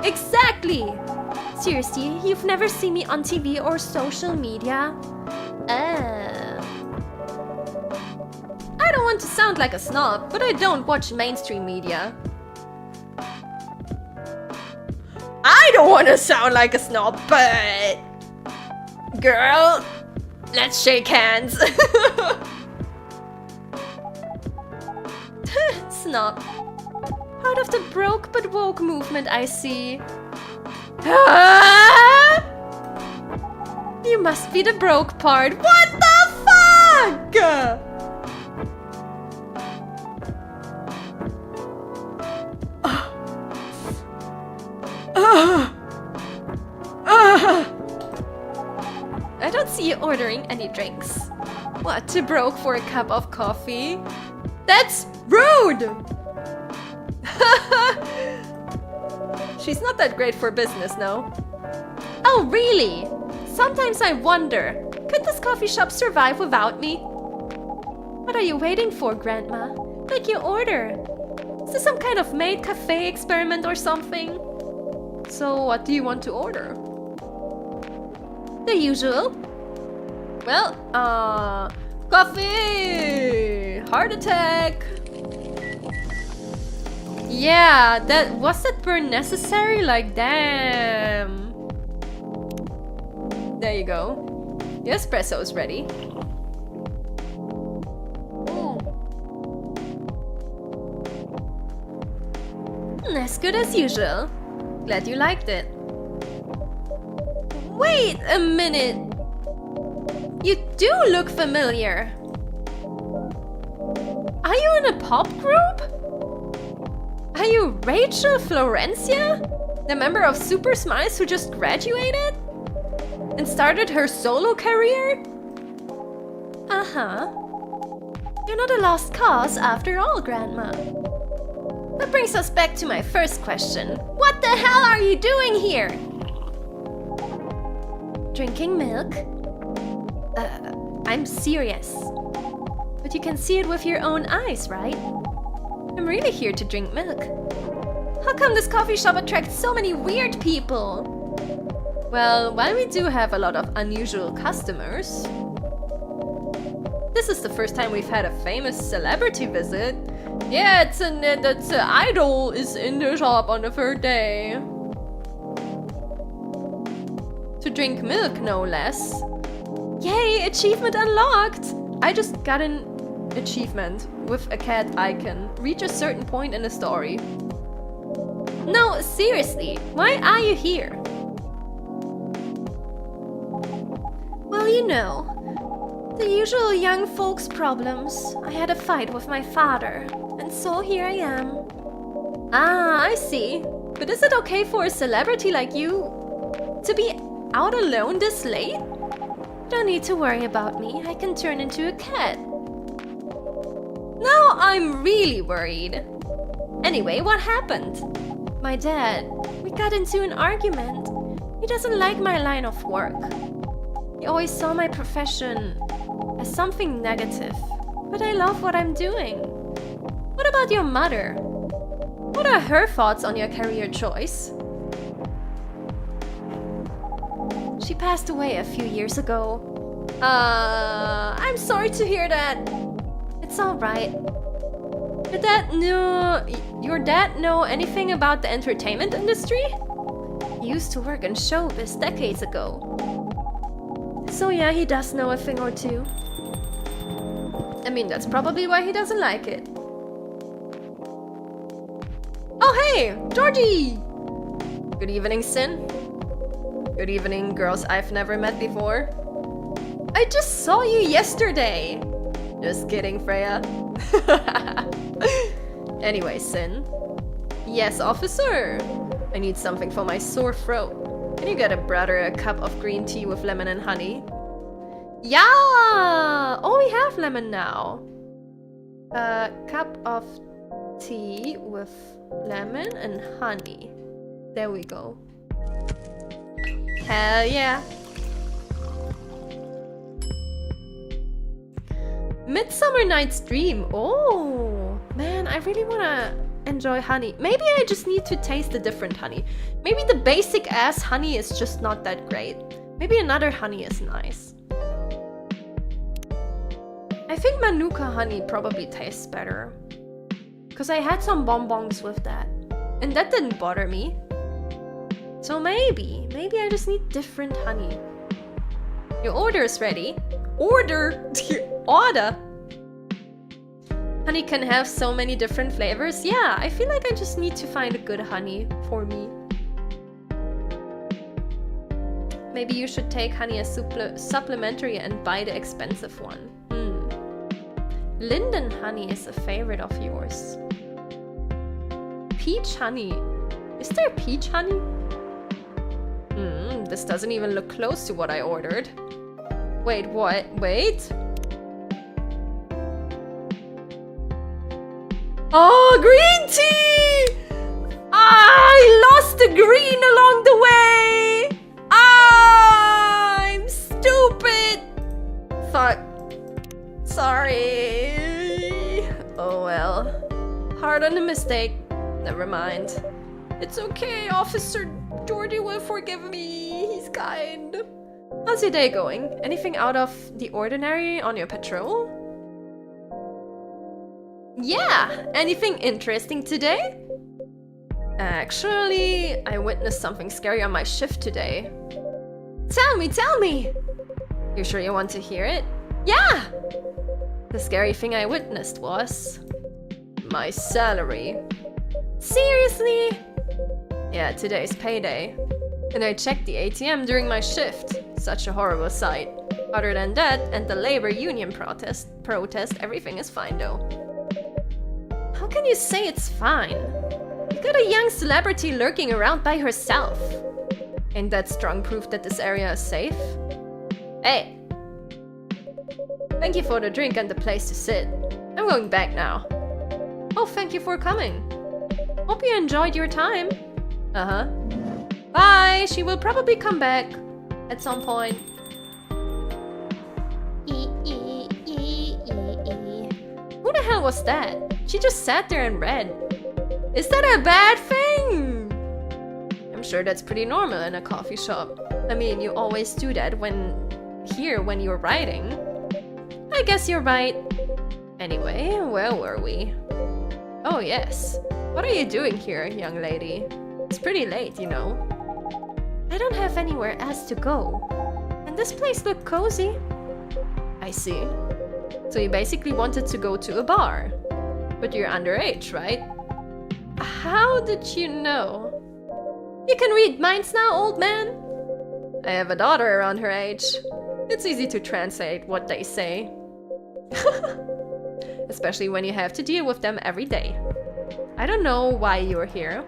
Exactly! Seriously, you've never seen me on TV or social media? I don't want to sound like a snob, but I don't watch mainstream media. I don't want to sound like a snob, but... Girl, let's shake hands. Snob. Part of the broke but woke movement, I see. You must be the broke part. What the fuck? I don't see you ordering any drinks. What, too broke for a cup of coffee? That's rude! She's not that great for business, no? Oh, really? Sometimes I wonder, could this coffee shop survive without me? What are you waiting for, Grandma? Take your order. Is this some kind of maid cafe experiment or something? So, what do you want to order? The usual. Well, coffee! Heart attack! Yeah, was that burn necessary? Like, damn. There you go. The espresso is ready. As good as usual. Glad you liked it. Wait a minute. You do look familiar. Are you in a pop group? Are you Rachel Florencia? The member of Super Smice who just graduated? And started her solo career? Uh-huh. You're not a lost cause after all, Grandma. That brings us back to my first question. What the hell are you doing here? Drinking milk? I'm serious. But you can see it with your own eyes, right? I'm really here to drink milk. How come this coffee shop attracts so many weird people? Well, while we do have a lot of unusual customers, this is the first time we've had a famous celebrity visit. Yeah, it's an idol is in the shop on the third day. To drink milk, no less. Yay, achievement unlocked! I just got an achievement with a cat icon. Reach a certain point in the story. No, seriously, why are you here? Well, you know, the usual young folks' problems. I had a fight with my father, and so here I am. Ah, I see. But is it okay for a celebrity like you to be out alone this late? Don't need to worry about me. I can turn into a cat. Now I'm really worried. Anyway, what happened? My dad. We got into an argument. He doesn't like my line of work. He always saw my profession as something negative. But I love what I'm doing. What about your mother? What are her thoughts on your career choice? She passed away a few years ago. I'm sorry to hear that. It's alright. Your dad know anything about the entertainment industry? He used to work in showbiz decades ago. So yeah, he does know a thing or two. I mean, that's probably why he doesn't like it. Oh hey, Georgie! Good evening, Sin. Good evening, girls I've never met before. I just saw you yesterday. Just kidding, Freya. Anyway, Sin. Yes, officer. I need something for my sore throat. Can you get a brother a cup of green tea with lemon and honey? Yeah! Oh, we have lemon now. A cup of tea with lemon and honey. There we go. Hell yeah. Midsummer Night's Dream. Oh, man, I really wanna enjoy honey. Maybe I just need to taste the different honey. Maybe the basic ass honey is just not that great. Maybe another honey is nice. I think Manuka honey probably tastes better. Because I had some bonbons with that. And that didn't bother me. So maybe I just need different honey. Your order is ready. Order! Order! Honey can have so many different flavors. Yeah, I feel like I just need to find a good honey for me. Maybe you should take honey as supplementary and buy the expensive one. Linden honey is a favorite of yours. Peach honey. Is there peach honey? This doesn't even look close to what I ordered. Wait, what? Wait. Oh, green tea! I lost the green along the way! I'm stupid! Fuck. Sorry. Oh well. Hard on the mistake. Never mind. It's okay, Officer Georgie will forgive me. He's kind. How's your day going? Anything out of the ordinary on your patrol? Yeah! Anything interesting today? Actually, I witnessed something scary on my shift today. Tell me! You sure you want to hear it? Yeah! The scary thing I witnessed was... my salary. Seriously? Yeah, today's payday. And I checked the ATM during my shift. Such a horrible sight. Other than that, and the labor union protest, everything is fine though. How can you say it's fine? You've got a young celebrity lurking around by herself. Ain't that strong proof that this area is safe? Hey! Thank you for the drink and the place to sit. I'm going back now. Oh, thank you for coming. Hope you enjoyed your time. Uh-huh. Bye! She will probably come back at some point. Who the hell was that? She just sat there and read. Is that a bad thing? I'm sure that's pretty normal in a coffee shop. I mean, you always do that when you're writing. I guess you're right. Anyway, where were we? Oh yes. What are you doing here, young lady? It's pretty late, you know. I don't have anywhere else to go. And this place looked cozy. I see. So you basically wanted to go to a bar. But you're underage, right? How did you know? You can read minds now, old man. I have a daughter around her age. It's easy to translate what they say. Especially when you have to deal with them every day. I don't know why you're here,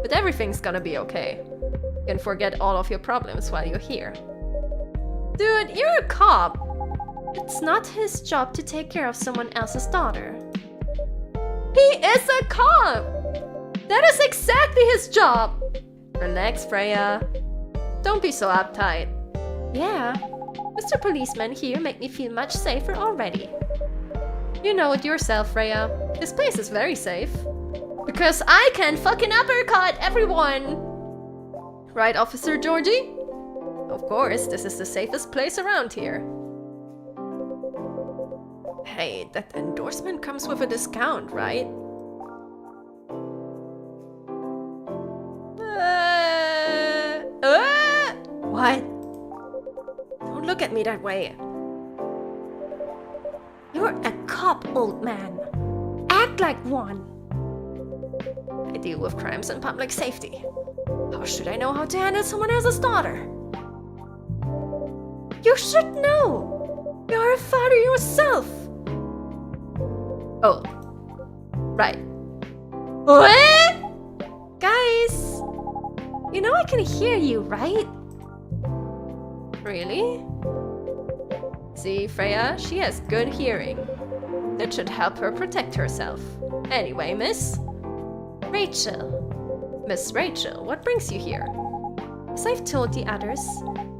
but everything's gonna be okay. You can forget all of your problems while you're here. Dude, you're a cop. It's not his job to take care of someone else's daughter. He is a cop! That is exactly his job! Relax, Freya. Don't be so uptight. Yeah, Mr. Policeman here make me feel much safer already. You know it yourself, Freya. This place is very safe. Because I can fucking uppercut everyone! Right, Officer Georgie? Of course, this is the safest place around here. Hey, that endorsement comes with a discount, right? What? Don't look at me that way. You're a cop, old man. Act like one. I deal with crimes and public safety. How should I know how to handle someone else's daughter? You should know. You're a father yourself. Oh. Right. What? Guys, you know I can hear you, right? Really? See, Freya, she has good hearing. That should help her protect herself. Anyway, Miss Rachel. Miss Rachel, what brings you here? As I've told the others,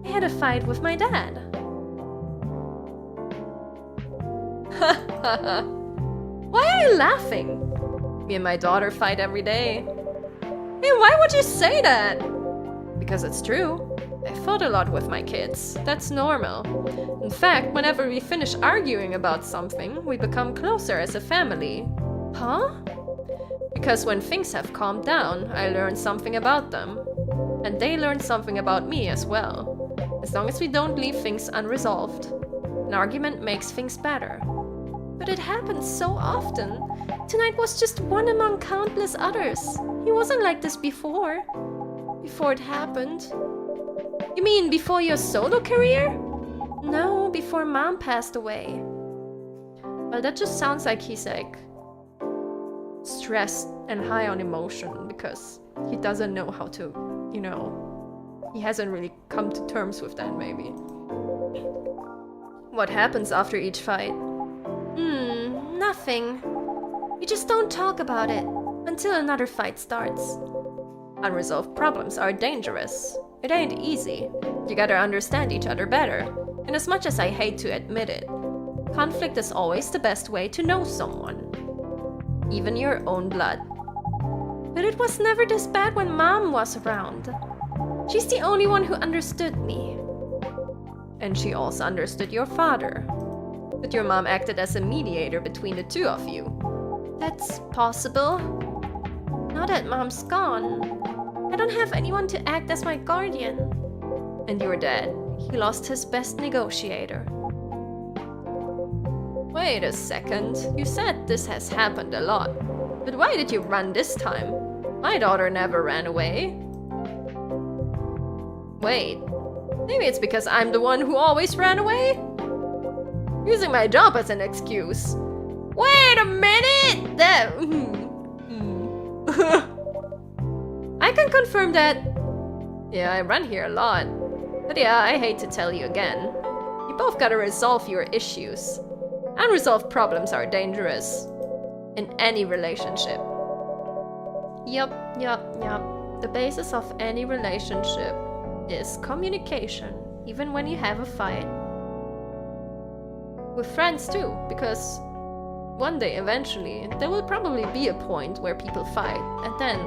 I had a fight with my dad. Why are you laughing? Me and my daughter fight every day. Hey, why would you say that? Because it's true. I fought a lot with my kids. That's normal. In fact, whenever we finish arguing about something, we become closer as a family. Huh? Because when things have calmed down, I learn something about them. And they learn something about me as well. As long as we don't leave things unresolved. An argument makes things better. But it happens so often. Tonight was just one among countless others. He wasn't like this before. Before it happened. You mean before your solo career? No, before Mom passed away. Well, that just sounds like he's like stressed and high on emotion because he doesn't know how to, you know, he hasn't really come to terms with that maybe. What happens after each fight? Nothing. We just don't talk about it until another fight starts. Unresolved problems are dangerous. It ain't easy. You gotta understand each other better. And as much as I hate to admit it, conflict is always the best way to know someone. Even your own blood. But it was never this bad when Mom was around. She's the only one who understood me. And she also understood your father. But your mom acted as a mediator between the two of you. That's possible. Now that Mom's gone, I don't have anyone to act as my guardian. And your dad, he lost his best negotiator. Wait a second, you said this has happened a lot. But why did you run this time? My daughter never ran away. Wait, maybe it's because I'm the one who always ran away? Using my job as an excuse. Wait a minute! That... I can confirm that... Yeah, I run here a lot. But yeah, I hate to tell you again. You both gotta resolve your issues. Unresolved problems are dangerous. In any relationship. Yup. The basis of any relationship is communication, even when you have a fight. With friends too, because one day eventually there will probably be a point where people fight, and then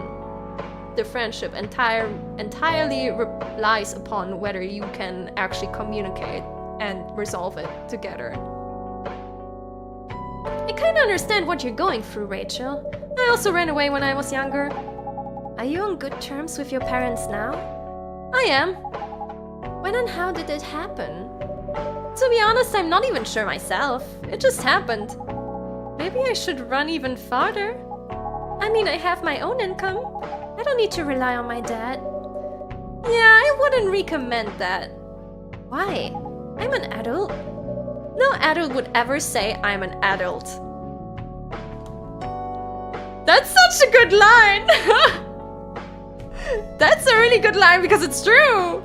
the friendship entirely relies upon whether you can actually communicate and resolve it together. I kinda understand what you're going through, Rachel. I also ran away when I was younger. Are you on good terms with your parents now? I am. When and how did it happen? To be honest, I'm not even sure myself. It just happened. Maybe I should run even farther. I mean, I have my own income. I don't need to rely on my dad. Yeah, I wouldn't recommend that. Why? I'm an adult. No adult would ever say I'm an adult. That's such a good line! That's a really good line because it's true!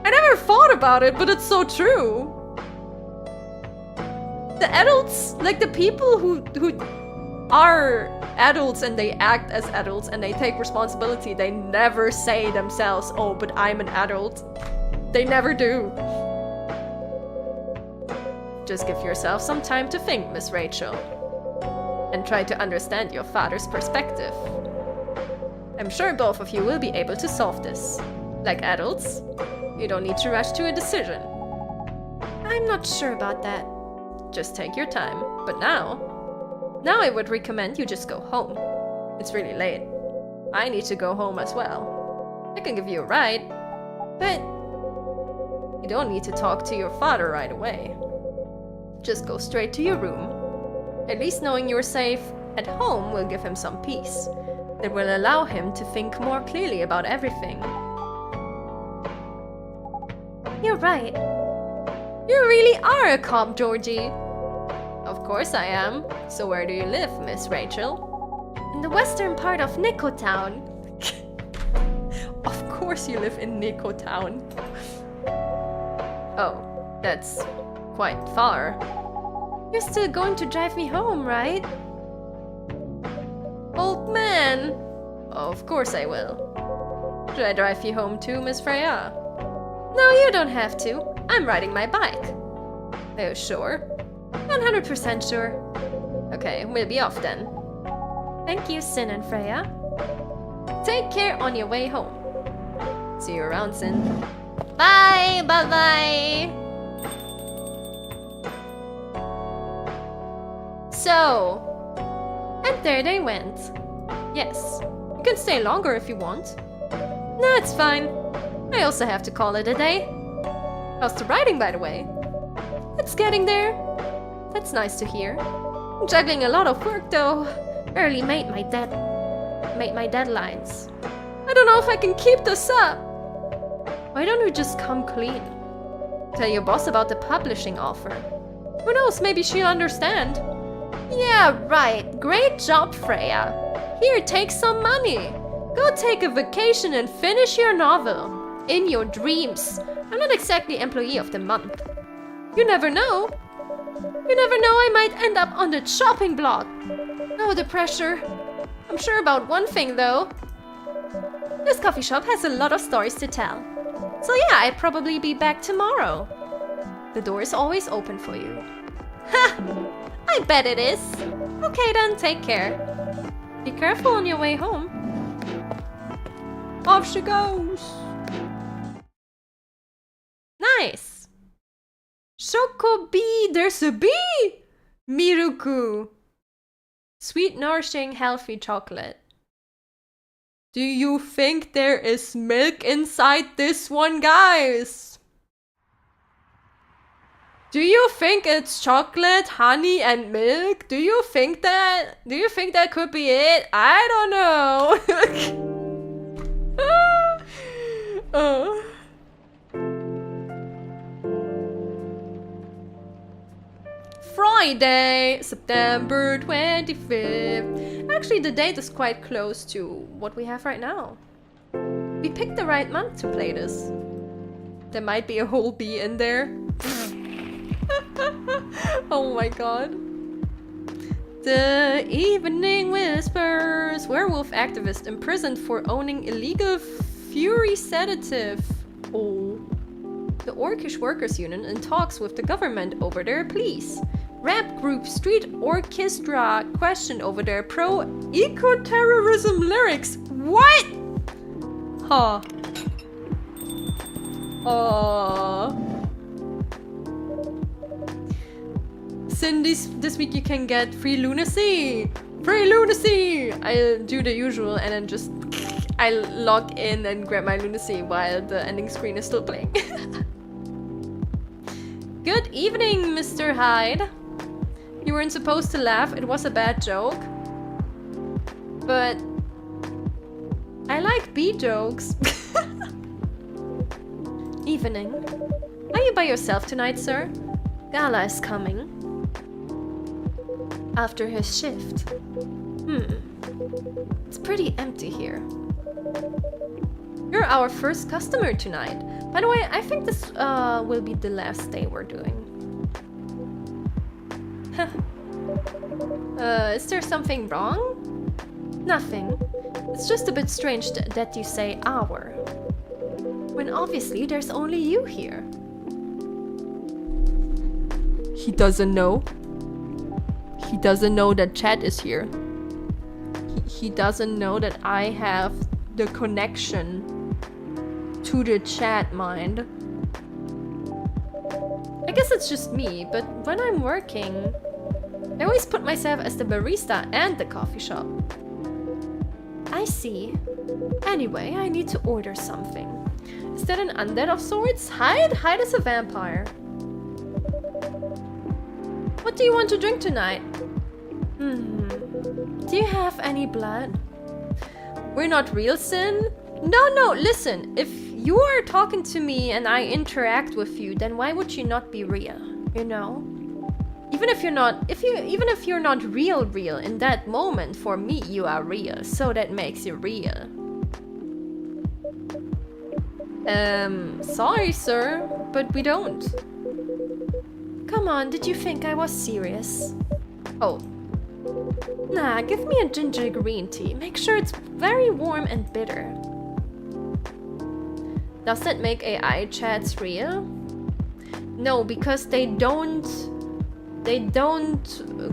I never thought about it, but it's so true. The adults, like the people who are adults and they act as adults and they take responsibility, they never say themselves, oh, but I'm an adult. They never do. Just give yourself some time to think, Miss Rachel. And try to understand your father's perspective. I'm sure both of you will be able to solve this. Like adults, you don't need to rush to a decision. I'm not sure about that. Just take your time. But now I would recommend you just go home. It's really late. I need to go home as well. I can give you a ride, but you don't need to talk to your father right away. Just go straight to your room. At least knowing you're safe at home will give him some peace. That will allow him to think more clearly about everything. You're right. You really are a cop, Georgie. Of course I am. So where do you live, Miss Rachel? In the western part of Nico Town. Of course you live in Nico Town. Oh, that's quite far. You're still going to drive me home, right? Old man! Of course I will. Should I drive you home too, Miss Freya? No, you don't have to. I'm riding my bike. Are you sure? 100% sure. Okay, we'll be off then. Thank you, Sin and Freya. Take care on your way home. See you around, Sin. Bye! Bye-bye! So... and there they went. Yes, you can stay longer if you want. No, it's fine. I also have to call it a day. How's the writing, by the way? It's getting there. That's nice to hear. I'm juggling a lot of work, though. Barely made my deadlines. I don't know if I can keep this up. Why don't we just come clean? Tell your boss about the publishing offer. Who knows, maybe she'll understand. Yeah, right. Great job, Freya. Here, take some money. Go take a vacation and finish your novel. In your dreams. I'm not exactly employee of the month. You never know. You never know, I might end up on the chopping block. Oh, the pressure. I'm sure about one thing, though. This coffee shop has a lot of stories to tell. So yeah, I'd probably be back tomorrow. The door is always open for you. Ha! I bet it is. Okay then, take care. Be careful on your way home. Off she goes. Nice. Choco bee, there's a bee! Miruku. Sweet, nourishing, healthy chocolate. Do you think there is milk inside this one, guys? Do you think it's chocolate, honey, and milk? Do you think that could be it? I don't know. Friday, September 25th. Actually, the date is quite close to what we have right now. We picked the right month to play this. There might be a whole bee in there. Oh my god. The Evening Whispers. Werewolf activist imprisoned for owning illegal fury sedative. Oh. The Orcish Workers Union in talks with the government over their pleas. Rap group Street Orchestra questioned over their pro-eco-terrorism lyrics. What? Huh. Sin, this week you can get free lunacy! Free lunacy! I do the usual and then just I log in and grab my lunacy while the ending screen is still playing. Good evening, Mr. Hyde. You weren't supposed to laugh, it was a bad joke. But I like bee jokes. Evening. Are you by yourself tonight, sir? Gala is coming. After his shift. It's pretty empty here. You're our first customer tonight. By the way, I think this will be the last day we're doing. Is there something wrong? Nothing. It's just a bit strange that you say our. When obviously there's only you here. He doesn't know. He doesn't know that Chad is here. He doesn't know that I have the connection to to the chat mind. I guess it's just me, but when I'm working, I always put myself as the barista and the coffee shop. I see. Anyway, I need to order something. Is that an undead of sorts? Hyde? Hyde is a vampire. What do you want to drink tonight? Do you have any blood? We're not real, Sin? No, listen. If you are talking to me and I interact with you, then why would you not be real? You know? Even if you're not real in that moment, for me you are real, so that makes you real. Sorry, sir, but we don't. Come on, did you think I was serious? Oh. Nah, give me a ginger green tea. Make sure it's very warm and bitter. Does that make AI chats real? No, because they don't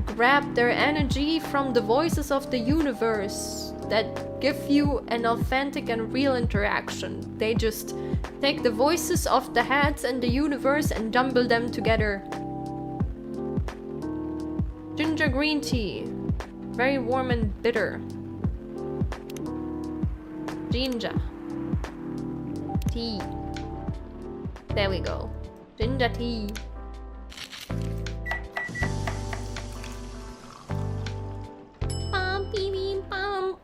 grab their energy from the voices of the universe that give you an authentic and real interaction. They just take the voices of the heads and the universe and jumble them together. Ginger green tea. Very warm and bitter. Ginger. Tea. There we go. Ginger tea.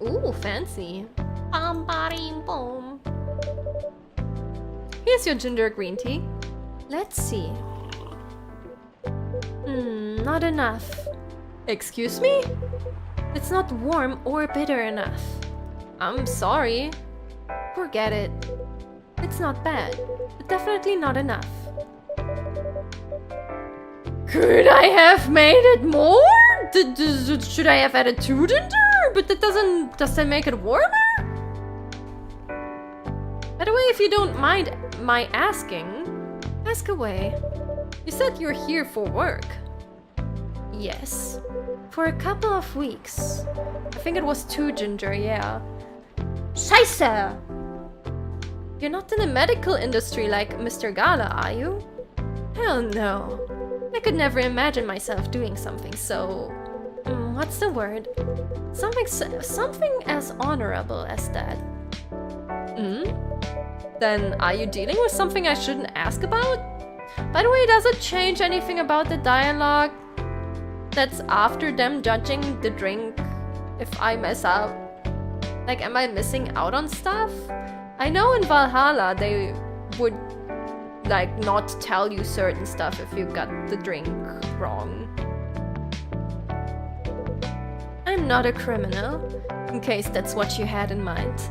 Ooh, fancy. Here's your ginger green tea. Let's see. Not enough. Excuse me? It's not warm or bitter enough. I'm sorry. Forget it. It's not bad, but definitely not enough. Could I have made it more? Should I have added 2 ginger? But that does that make it warmer? By the way, if you don't mind my asking, ask away. You said you're here for work. Yes. For a couple of weeks. I think it was 2 ginger, yeah. Scheiße! You're not in the medical industry like Mr. Gala, are you? Hell no. I could never imagine myself doing something so... what's the word? Something as honorable as that. Then are you dealing with something I shouldn't ask about? By the way, does it change anything about the dialogue that's after them judging the drink if I mess up? Like, am I missing out on stuff? I know in Valhalla they would like not tell you certain stuff if you got the drink wrong. I'm not a criminal, in case that's what you had in mind.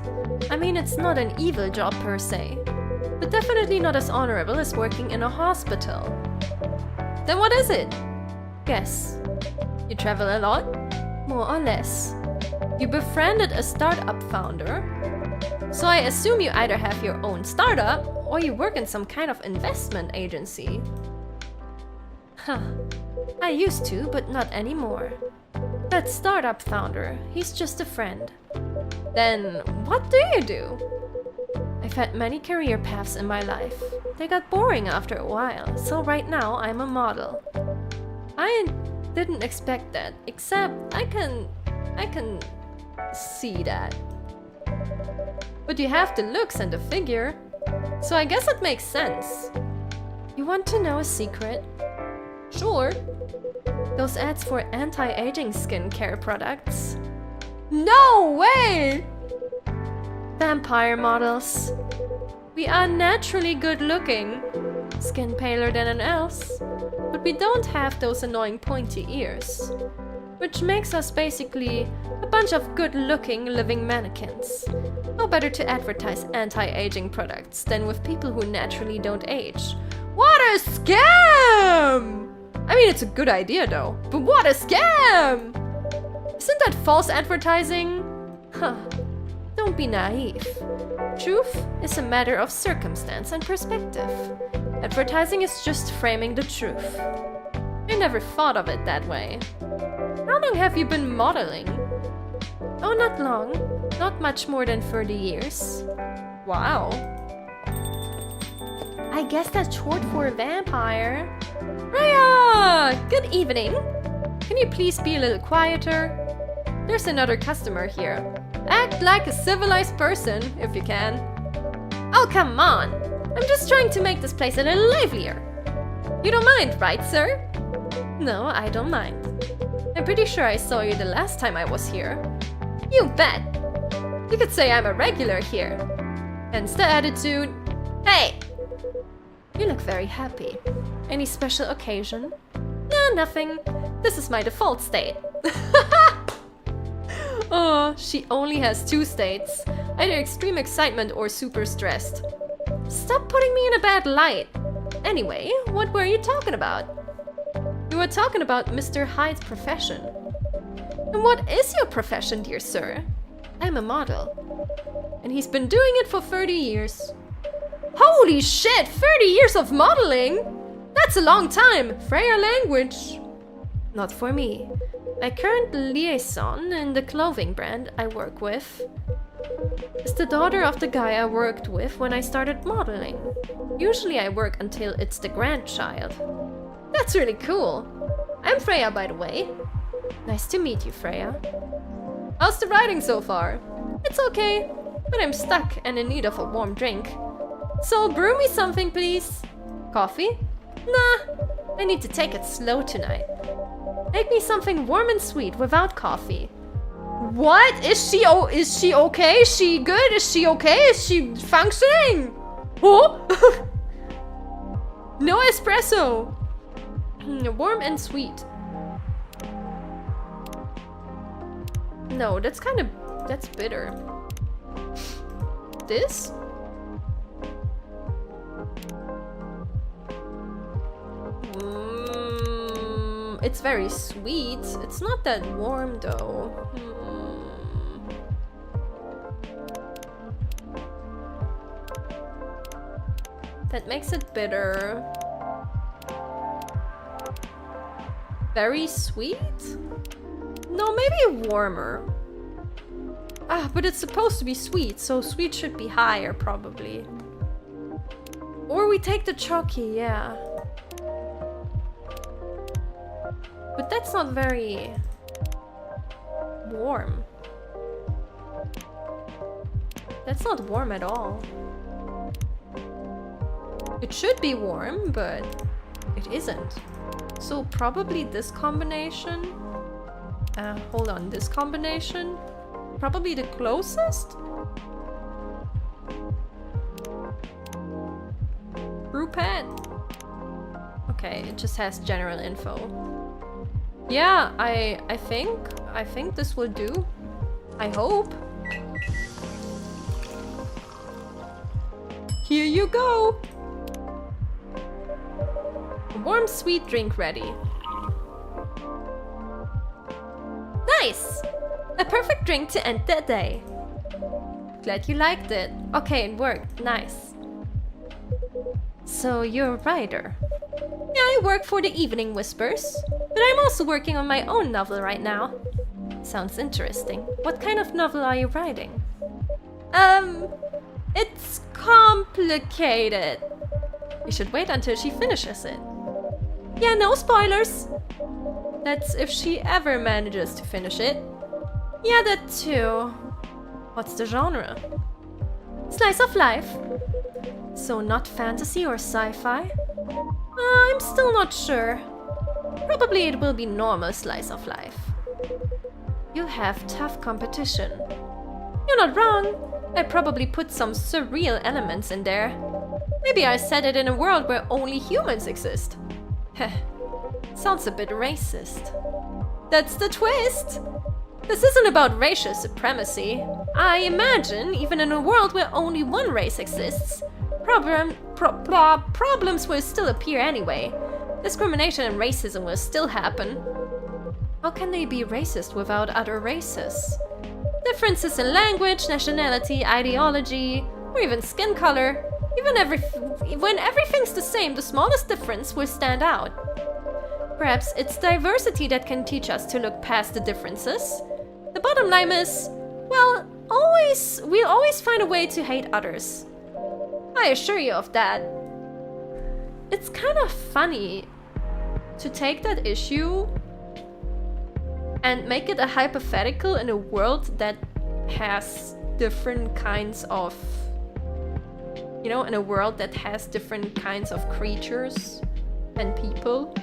I mean, it's not an evil job per se, but definitely not as honorable as working in a hospital. Then what is it? Guess. You travel a lot? More or less. You befriended a startup founder, so I assume you either have your own startup or you work in some kind of investment agency. Huh. I used to, but not anymore. That startup founder, he's just a friend. Then, what do you do? I've had many career paths in my life. They got boring after a while, so right now I'm a model. I didn't expect that, except I can see that. But you have the looks and the figure, so I guess it makes sense. You want to know a secret? Sure. Those ads for anti-aging skincare products. No way! Vampire models. We are naturally good looking, skin paler than an elf's, but we don't have those annoying pointy ears, which makes us basically a bunch of good-looking living mannequins. No better to advertise anti-aging products than with people who naturally don't age. What a scam! I mean, it's a good idea though, but what a scam! Isn't that false advertising? Huh. Don't be naive. Truth is a matter of circumstance and perspective. Advertising is just framing the truth. I never thought of it that way. How long have you been modeling? Oh, not long. Not much more than 30 years. Wow. I guess that's short for vampire. Freya! Good evening. Can you please be a little quieter? There's another customer here. Act like a civilized person, if you can. Oh, come on. I'm just trying to make this place a little livelier. You don't mind, right, sir? No, I don't mind. I'm pretty sure I saw you the last time I was here. You bet. You could say I'm a regular here. Hence the attitude. Hey! You look very happy. Any special occasion? No, nothing. This is my default state. Oh, she only has 2 states. Either extreme excitement or super stressed. Stop putting me in a bad light. Anyway, what were you talking about? You were talking about Mr. Hyde's profession. And what is your profession, dear sir? I'm a model. And he's been doing it for 30 years. Holy shit! 30 years of modeling? That's a long time! Freya language! Not for me. My current liaison in the clothing brand I work with is the daughter of the guy I worked with when I started modeling. Usually I work until it's the grandchild. That's really cool. I'm Freya, by the way. Nice to meet you, Freya. How's the writing so far? It's okay, but I'm stuck and in need of a warm drink. So brew me something, please. Coffee? Nah, I need to take it slow tonight. Make me something warm and sweet without coffee. What? Is she okay? Is she good? Is she okay? Is she functioning? Oh? No espresso. Warm and sweet. No, that's bitter. This? It's very sweet. It's not that warm though. That makes it bitter. Very sweet? No, maybe warmer. Ah, but it's supposed to be sweet, so sweet should be higher probably. Or we take the chalky, yeah. But that's not very warm. That's not warm at all. It should be warm, but it isn't. So probably this combination. Hold on, this combination? Probably the closest? Brew pad. Okay, it just has general info. Yeah, I think this will do. I hope. Here you go. A warm sweet drink ready. Nice! A perfect drink to end the day. Glad you liked it. Okay, it worked. Nice. So you're a writer. Yeah, I work for the Evening Whispers, but I'm also working on my own novel right now. Sounds interesting. What kind of novel are you writing? It's complicated. You should wait until she finishes it. Yeah, no spoilers. That's if she ever manages to finish it. Yeah, that too. What's the genre? Slice of life. So not fantasy or sci-fi? I'm still not sure. Probably it will be normal slice of life. You'll have tough competition. You're not wrong. I probably put some surreal elements in there. Maybe I set it in a world where only humans exist. Heh. Sounds a bit racist. That's the twist! This isn't about racial supremacy. I imagine, even in a world where only one race exists, problems will still appear anyway. Discrimination and racism will still happen. How can they be racist without other races? Differences in language, nationality, ideology, or even skin color. When everything's the same, the smallest difference will stand out. Perhaps it's diversity that can teach us to look past the differences. The bottom line is, well, we'll always find a way to hate others. I assure you of that. it's kind of funny to take that issue and make it a hypothetical in a world that has different kinds of, you know, in a world that has different kinds of creatures and people,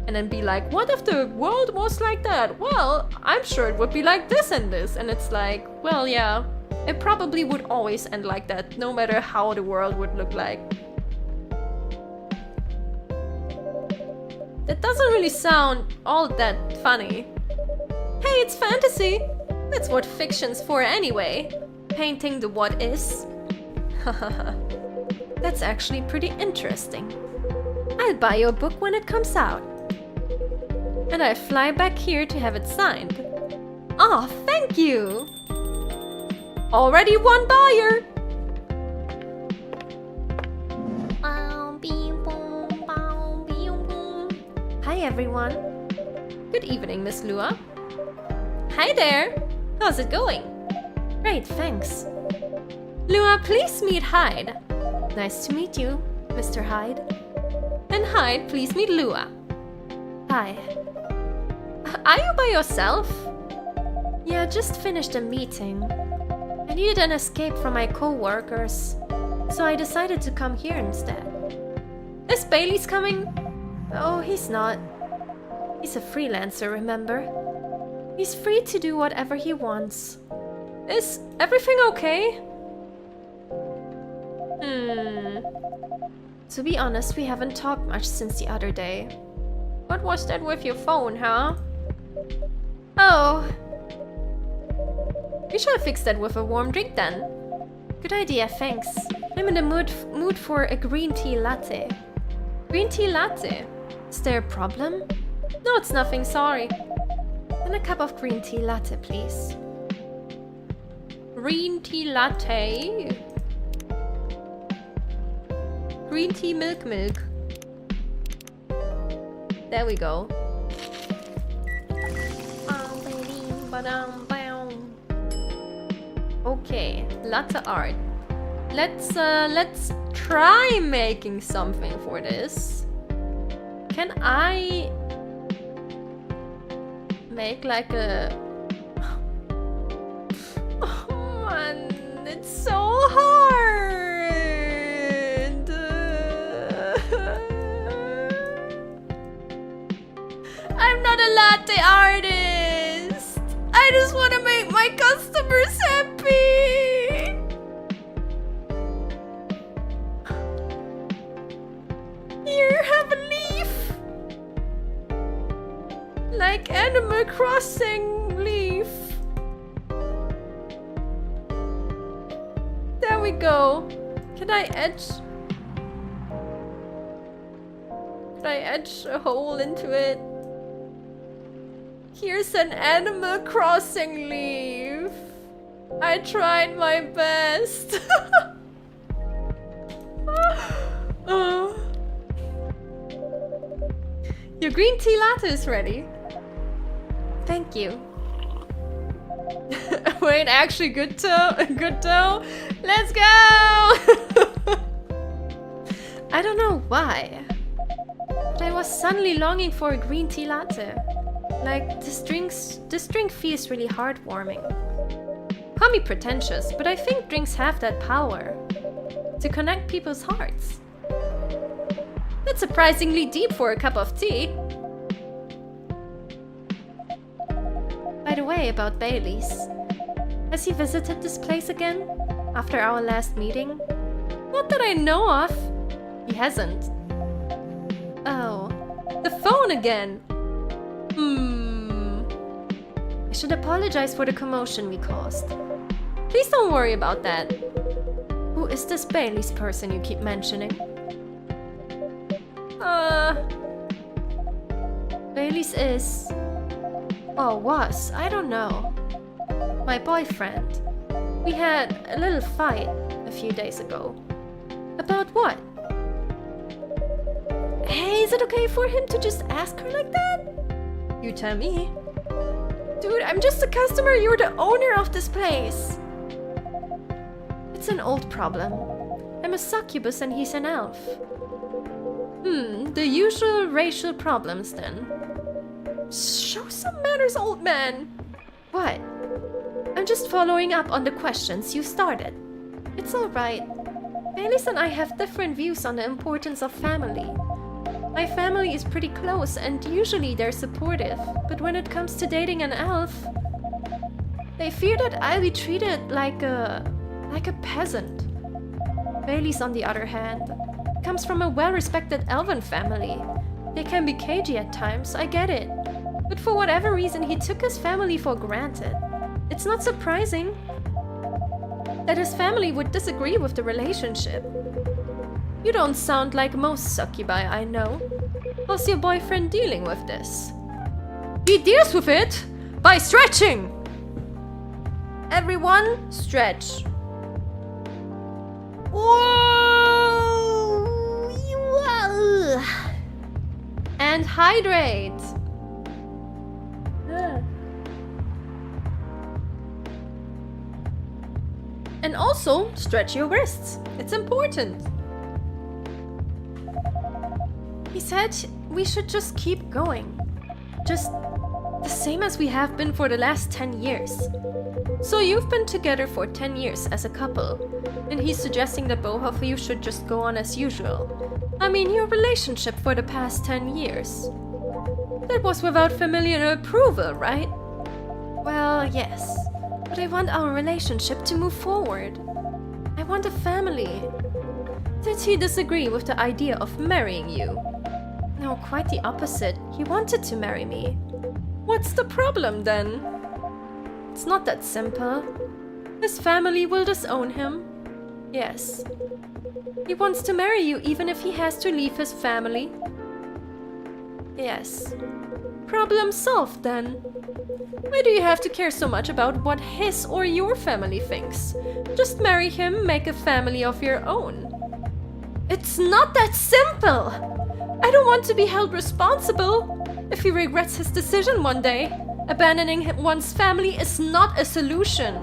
and then be like, what if the world was like that? Well, I'm sure it would be like this and this. And it's like, well, yeah, it probably would always end like that, no matter how the world would look like. That doesn't really sound all that funny. Hey, it's fantasy! That's what fiction's for anyway. Painting the what is. Hahaha. That's actually pretty interesting. I'll buy you a book when it comes out. And I fly back here to have it signed. Aw, thank you! Already one buyer! Hi everyone. Good evening, Miss Lua. Hi there! How's it going? Great, thanks. Lua, please meet Hyde. Nice to meet you, Mr. Hyde. And Hyde, please meet Lua. Hi. Are you by yourself? Yeah, just finished a meeting. I needed an escape from my co-workers, so I decided to come here instead. Is Bailey's coming? Oh, he's not. He's a freelancer, remember? He's free to do whatever he wants. Is everything okay? To be honest, we haven't talked much since the other day. What was that with your phone, huh? Oh. We shall fix that with a warm drink then. Good idea, thanks. I'm in the mood for a green tea latte. Green tea latte? Is there a problem? No, it's nothing, sorry. And a cup of green tea latte, please. Green tea latte. Green tea milk. There we go. Okay, latte art. Let's try making something for this. Can I make like a... Oh man, it's so hard. I'm not a latte artist. I just want to make my customers happy. Here, have a leaf. Like Animal Crossing leaf. There we go. Can I etch a hole into it? Here's an Animal Crossing leaf. I tried my best. Your green tea latte is ready. Thank you. Wait, actually, good dough. Let's go! I don't know why, but I was suddenly longing for a green tea latte. Like, this drink feels really heartwarming. Call me pretentious, but I think drinks have that power to connect people's hearts. That's surprisingly deep for a cup of tea. By the way, about Bailey's. Has he visited this place again? After our last meeting? Not that I know of. He hasn't. Oh. The phone again! I should apologize for the commotion we caused. Please don't worry about that. Who is this Bailey's person you keep mentioning? Bailey's is... or was, I don't know. My boyfriend. We had a little fight a few days ago. About what? Hey, is it okay for him to just ask her like that? You tell me. Dude, I'm just a customer, you're the owner of this place. It's an old problem. I'm a succubus and he's an elf. The usual racial problems then. Show some manners, old man! What? I'm just following up on the questions you started. It's alright. Baileys and I have different views on the importance of family. My family is pretty close and usually they're supportive, but when it comes to dating an elf, they fear that I'll be treated like a peasant. Baileys, on the other hand, comes from a well-respected elven family. They can be cagey at times, I get it. But for whatever reason, he took his family for granted. It's not surprising that his family would disagree with the relationship. You don't sound like most succubi I know. How's your boyfriend dealing with this? He deals with it by stretching! Everyone, stretch. Whoa! And hydrate. And also, stretch your wrists. It's important. He said we should just keep going. Just the same as we have been for the last 10 years. So you've been together for 10 years as a couple, and he's suggesting that both of you should just go on as usual. I mean, your relationship for the past 10 years. That was without familial approval, right? Well, yes. But I want our relationship to move forward. I want a family. Did he disagree with the idea of marrying you? No, quite the opposite. He wanted to marry me. What's the problem then? It's not that simple. His family will disown him. Yes. He wants to marry you even if he has to leave his family. Yes. Problem solved then. Why do you have to care so much about what his or your family thinks? Just marry him, make a family of your own. It's not that simple! I don't want to be held responsible if he regrets his decision one day. Abandoning one's family is not a solution.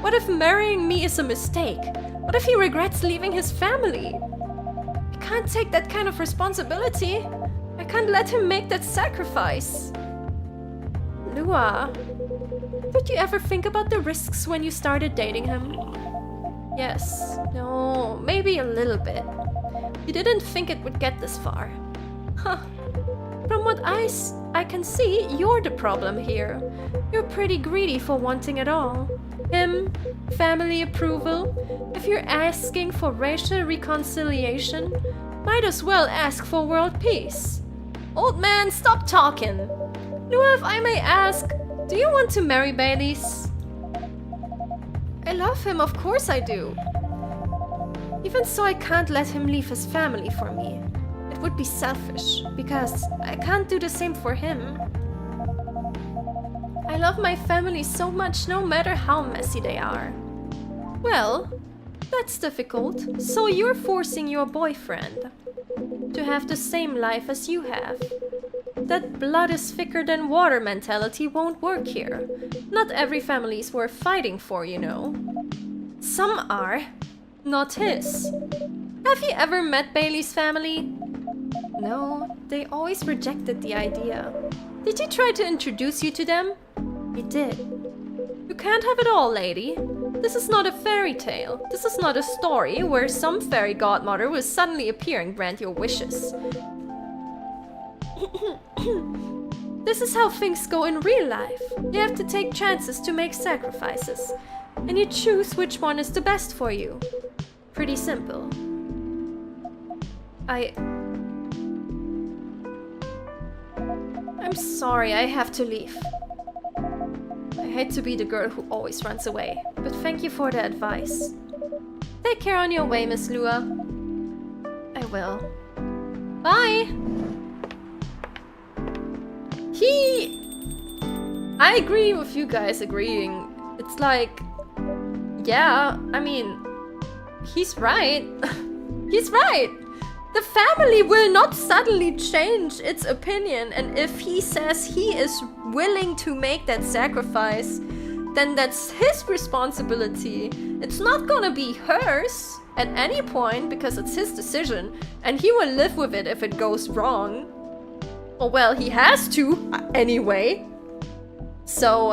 What if marrying me is a mistake? What if he regrets leaving his family? I can't take that kind of responsibility. I can't let him make that sacrifice. Lua, did you ever think about the risks when you started dating him? Yes. No, maybe a little bit. You didn't think it would get this far. Huh. From what I can see, you're the problem here. You're pretty greedy for wanting it all. Him, family approval. If you're asking for racial reconciliation, might as well ask for world peace. Old man, stop talking. Lua, if I may ask, do you want to marry Baileys? I love him, of course I do. Even so, I can't let him leave his family for me. It would be selfish, because I can't do the same for him. I love my family so much, no matter how messy they are. Well, that's difficult. So you're forcing your boyfriend to have the same life as you have. That blood is thicker than water mentality won't work here. Not every family is worth fighting for, you know. Some are, not his. Have you ever met Bailey's family? No, they always rejected the idea. Did he try to introduce you to them? He did. You can't have it all, lady. This is not a fairy tale. This is not a story where some fairy godmother will suddenly appear and grant your wishes. This is how things go in real life. You have to take chances to make sacrifices. And you choose which one is the best for you. Pretty simple. I'm sorry, I have to leave. I hate to be the girl who always runs away, but thank you for the advice. Take care on your way, Miss Lua. I will. Bye! I agree with you guys agreeing. It's like, yeah, I mean, he's right. He's right. The family will not suddenly change its opinion, and if he says he is willing to make that sacrifice, then that's his responsibility. It's not gonna be hers. at any point because it's his decision and he will live with it if it goes wrong. Oh well, he has to anyway. So,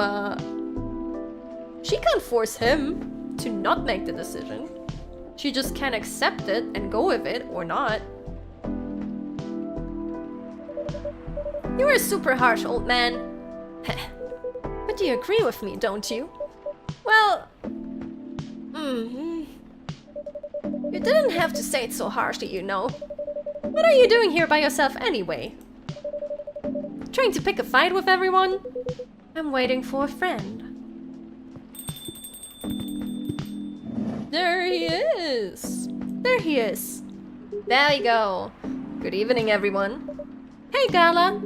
she can't force him to not make the decision. She just can accept it and go with it or not. You are super harsh, old man. But you agree with me, don't you? Well... You didn't have to say it so harshly, you know. What are you doing here by yourself anyway? Trying to pick a fight with everyone? I'm waiting for a friend. There he is! There he is! There we go! Good evening, everyone. Hey, Gala!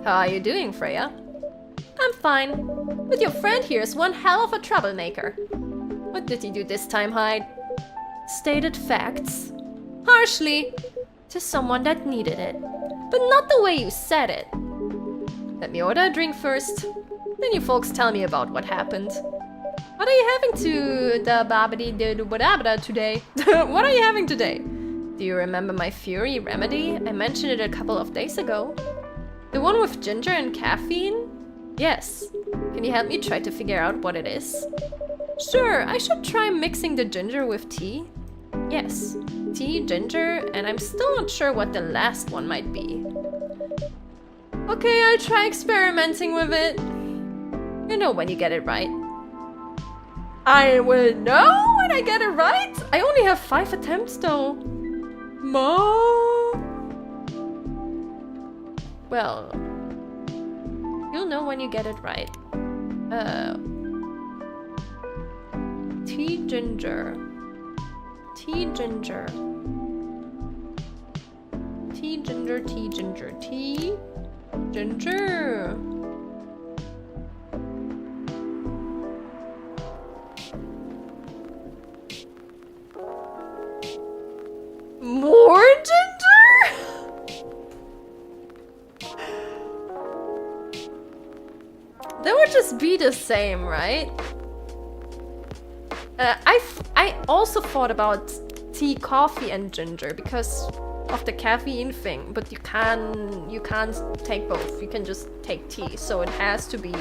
How are you doing, Freya? I'm fine. But your friend here is one hell of a troublemaker. What did he do this time, Hyde? Stated facts. Harshly. To someone that needed it. But not the way you said it. Let me order a drink first. Then you folks tell me about what happened. What are you having to the babidi today? What are you having today? Do you remember my Fury remedy? I mentioned it a couple of days ago. The one with ginger and caffeine? Yes. Can you help me try to figure out what it is? Sure, I should try mixing the ginger with tea. Yes, tea, ginger, and I'm still not sure what the last one might be. Okay, I'll try experimenting with it. You know when you get it right. I will know when I get it right? I only have 5 attempts though. Well, you'll know when you get it right. Tea ginger. Tea ginger. Tea ginger, tea ginger, tea ginger. More ginger? That would just be the same, right? I also thought about tea, coffee, and ginger because of the caffeine thing, but you can't take both. You can just take tea, so it has to be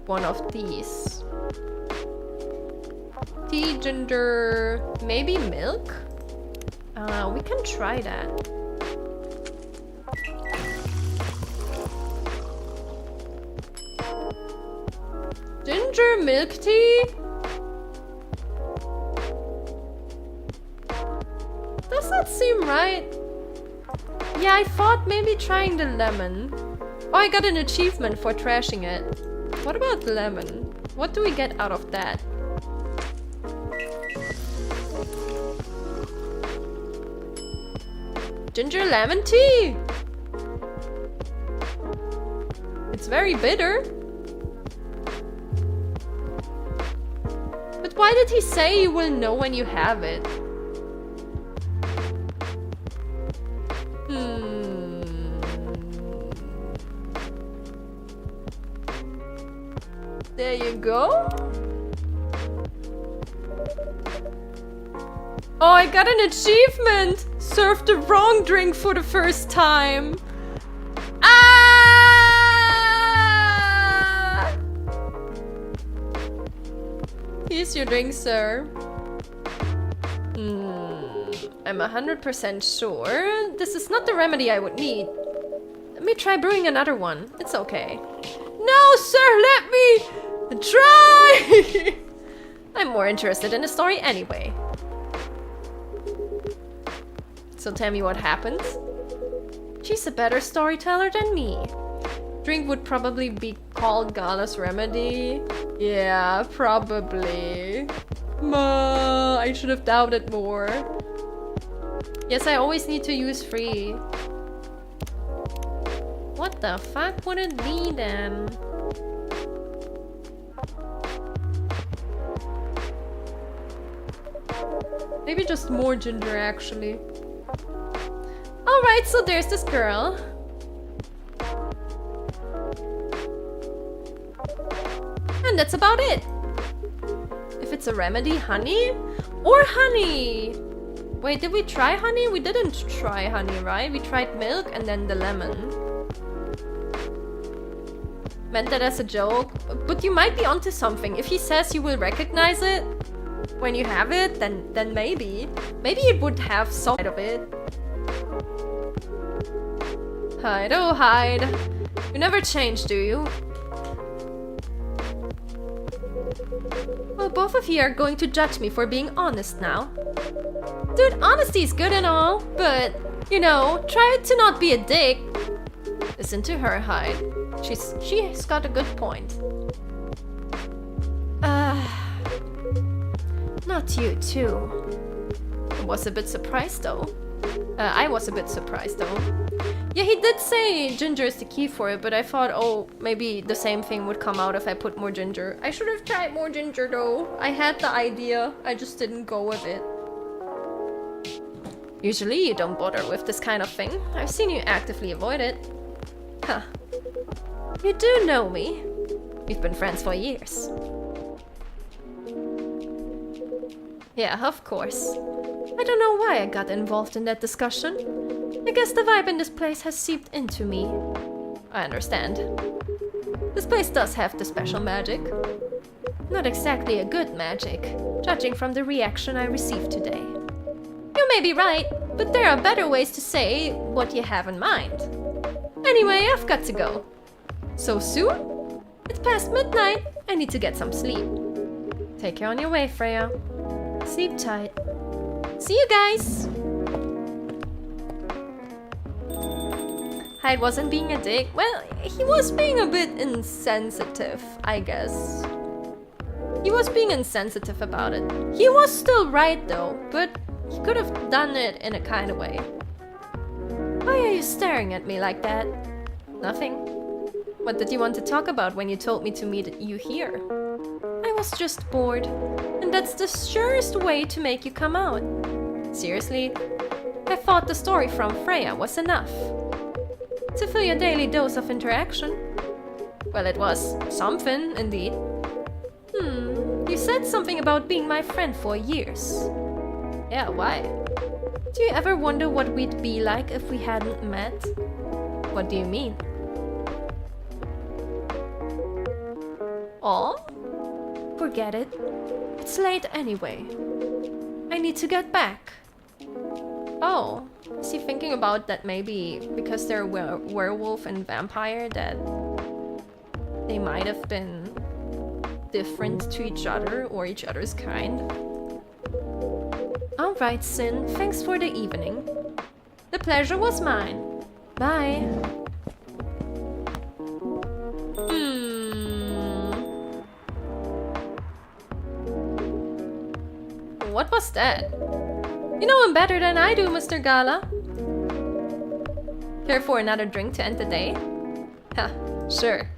one of these. Tea, ginger, maybe milk? We can try that. Ginger milk tea? Does that seem right? Yeah, I thought maybe trying the lemon. Oh, I got an achievement for trashing it. What about the lemon? What do we get out of that? Ginger lemon tea! It's very bitter. But why did he say you will know when you have it? There you go. Oh, I got an achievement! Served the wrong drink for the first time. Ah! Here's your drink, sir. I'm 100% sure this is not the remedy I would need. Let me try brewing another one. It's okay. No, sir, let me try! I'm more interested in the story anyway. So tell me what happened. She's a better storyteller than me. Drink would probably be called Gala's remedy. Yeah, probably. I should have doubted more. Yes, I always need to use free. What the fuck would it be then? Maybe just more ginger actually. Alright, so there's this girl. And that's about it. If it's a remedy. Honey? Or honey! Wait, did we try honey? We didn't try honey, right? We tried milk and then the lemon. Meant that as a joke. But you might be onto something. If he says you will recognize it when you have it, then maybe. Maybe it would have some of it. Hide, oh hide. You never change, do you? Well, both of you are going to judge me for being honest now. Dude, honesty is good and all, but, you know, try to not be a dick. Listen to her, Hyde. She's got a good point. Not you, too. I was a bit surprised, though. I was a bit surprised, though. Yeah, he did say ginger is the key for it, but I thought, oh, maybe the same thing would come out if I put more ginger. I should have tried more ginger, though. I had the idea, I just didn't go with it. Usually you don't bother with this kind of thing. I've seen you actively avoid it. Huh. You do know me. We've been friends for years. Yeah, of course. I don't know why I got involved in that discussion. I guess the vibe in this place has seeped into me. I understand. This place does have the special magic. Not exactly a good magic, judging from the reaction I received today. You may be right, but there are better ways to say what you have in mind. Anyway, I've got to go. So soon? It's past midnight. I need to get some sleep. Take care on your way, Freya. Sleep tight. See you guys! Hyde wasn't being a dick. Well, he was being a bit insensitive, I guess. He was being insensitive about it. He was still right though, but he could have done it in a kind of way. Why are you staring at me like that? Nothing. What did you want to talk about when you told me to meet you here? I was just bored, and that's the surest way to make you come out. Seriously, I thought the story from Freya was enough. To fill your daily dose of interaction. Well, it was something, indeed. You said something about being my friend for years. Yeah, why? Do you ever wonder what we'd be like if we hadn't met? What do you mean? Aw? Forget it. It's late anyway. I need to get back. Oh, is he thinking about that maybe because they're werewolf and vampire that they might have been different to each other or each other's kind? Alright, Sin, thanks for the evening. The pleasure was mine. Bye. What was that? You know him better than I do, Mr. Gala. Care for another drink to end the day? Huh, sure.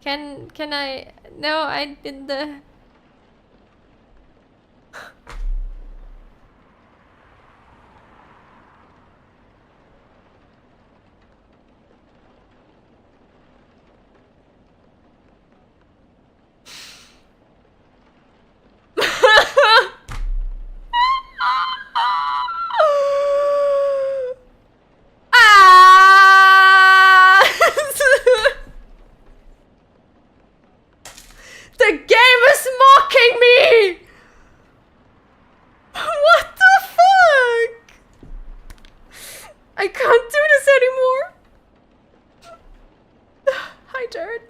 Can I... No, I did the... The game is mocking me! What the fuck? I can't do this anymore. Hi, Jared.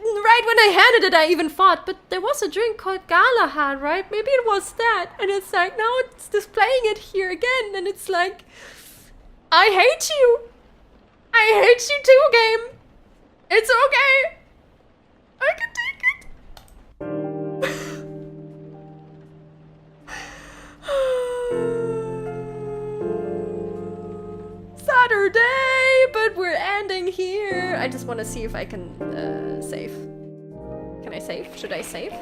Right when I handed it, I even thought, but there was a drink called Galahad, right? Maybe it was that. And it's like, now it's displaying it here again. And it's like, I hate you. I hate you too, game. It's okay. I can take it. Saturday, but we're ending here. I just want to see if I can save. Can I save? Should I save?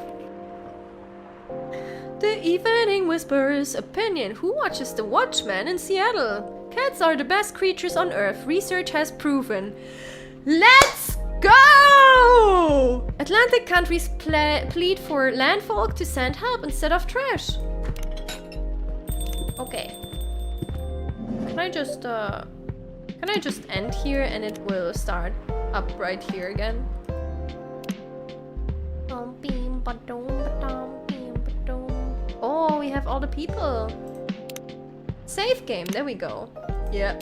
The Evening Whisperer's opinion. Who watches The Watchmen in Seattle? Cats are the best creatures on Earth. Research has proven. Let's go! Atlantic countries plead for landfolk to send help instead of trash. Okay. Can I just end here and it will start up right here again? Oh, we have all the people. Save game, there we go. Yeah.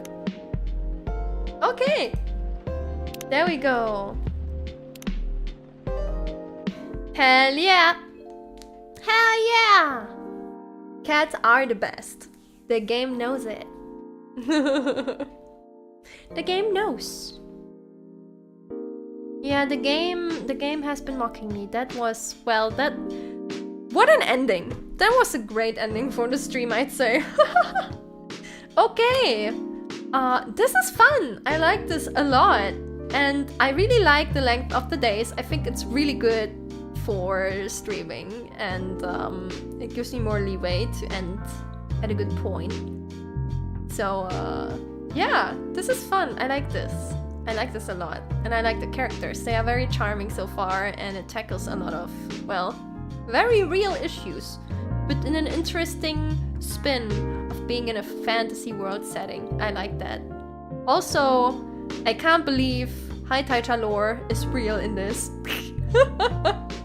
Okay. There we go. Hell yeah. Hell yeah. Cats are the best. The game knows it. The game knows. Yeah, the game has been mocking me. That was, well, what an ending. That was a great ending for the stream, I'd say. Okay. This is fun. I like this a lot. And I really like the length of the days. I think it's really good for streaming. And it gives me more leeway to end at a good point. So, yeah, this is fun. I like this. I like this a lot. And I like the characters. They are very charming so far. And it tackles a lot of, well, very real issues. But in an interesting spin of being in a fantasy world setting. I like that. Also, I can't believe HighTideSha lore is real in this.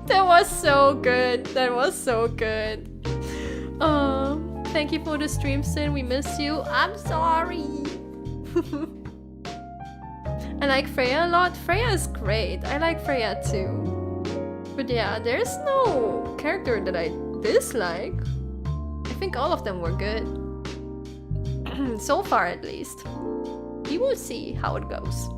That was so good. That was so good. Thank you for the stream, Sin. We miss you. I'm sorry. I like Freya a lot. Freya is great. I like Freya too. But yeah, there's no character that I dislike. I think all of them were good. So far at least. We will see how it goes.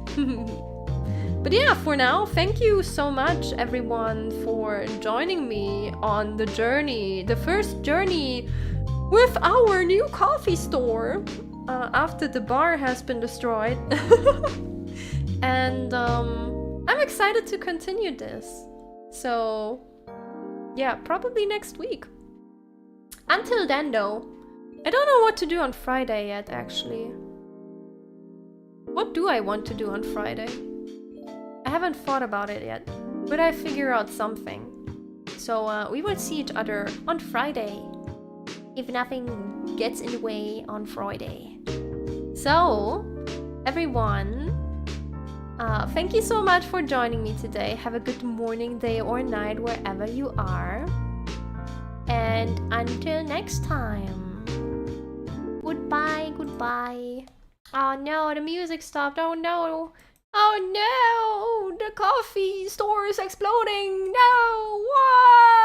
But yeah, for now, thank you so much everyone for joining me on the journey. The first journey with our new coffee store. After the bar has been destroyed. And I'm excited to continue this. So yeah, probably next week. Until then though, I don't know what to do on Friday yet actually. What do I want to do on Friday? I haven't thought about it yet, but I figure out something. So we will see each other on Friday, if nothing gets in the way on Friday. So, everyone, thank you so much for joining me today. Have a good morning, day or night, wherever you are. And until next time, goodbye, goodbye. Oh no, the music stopped. Oh no. Oh no, the coffee store is exploding. No, what?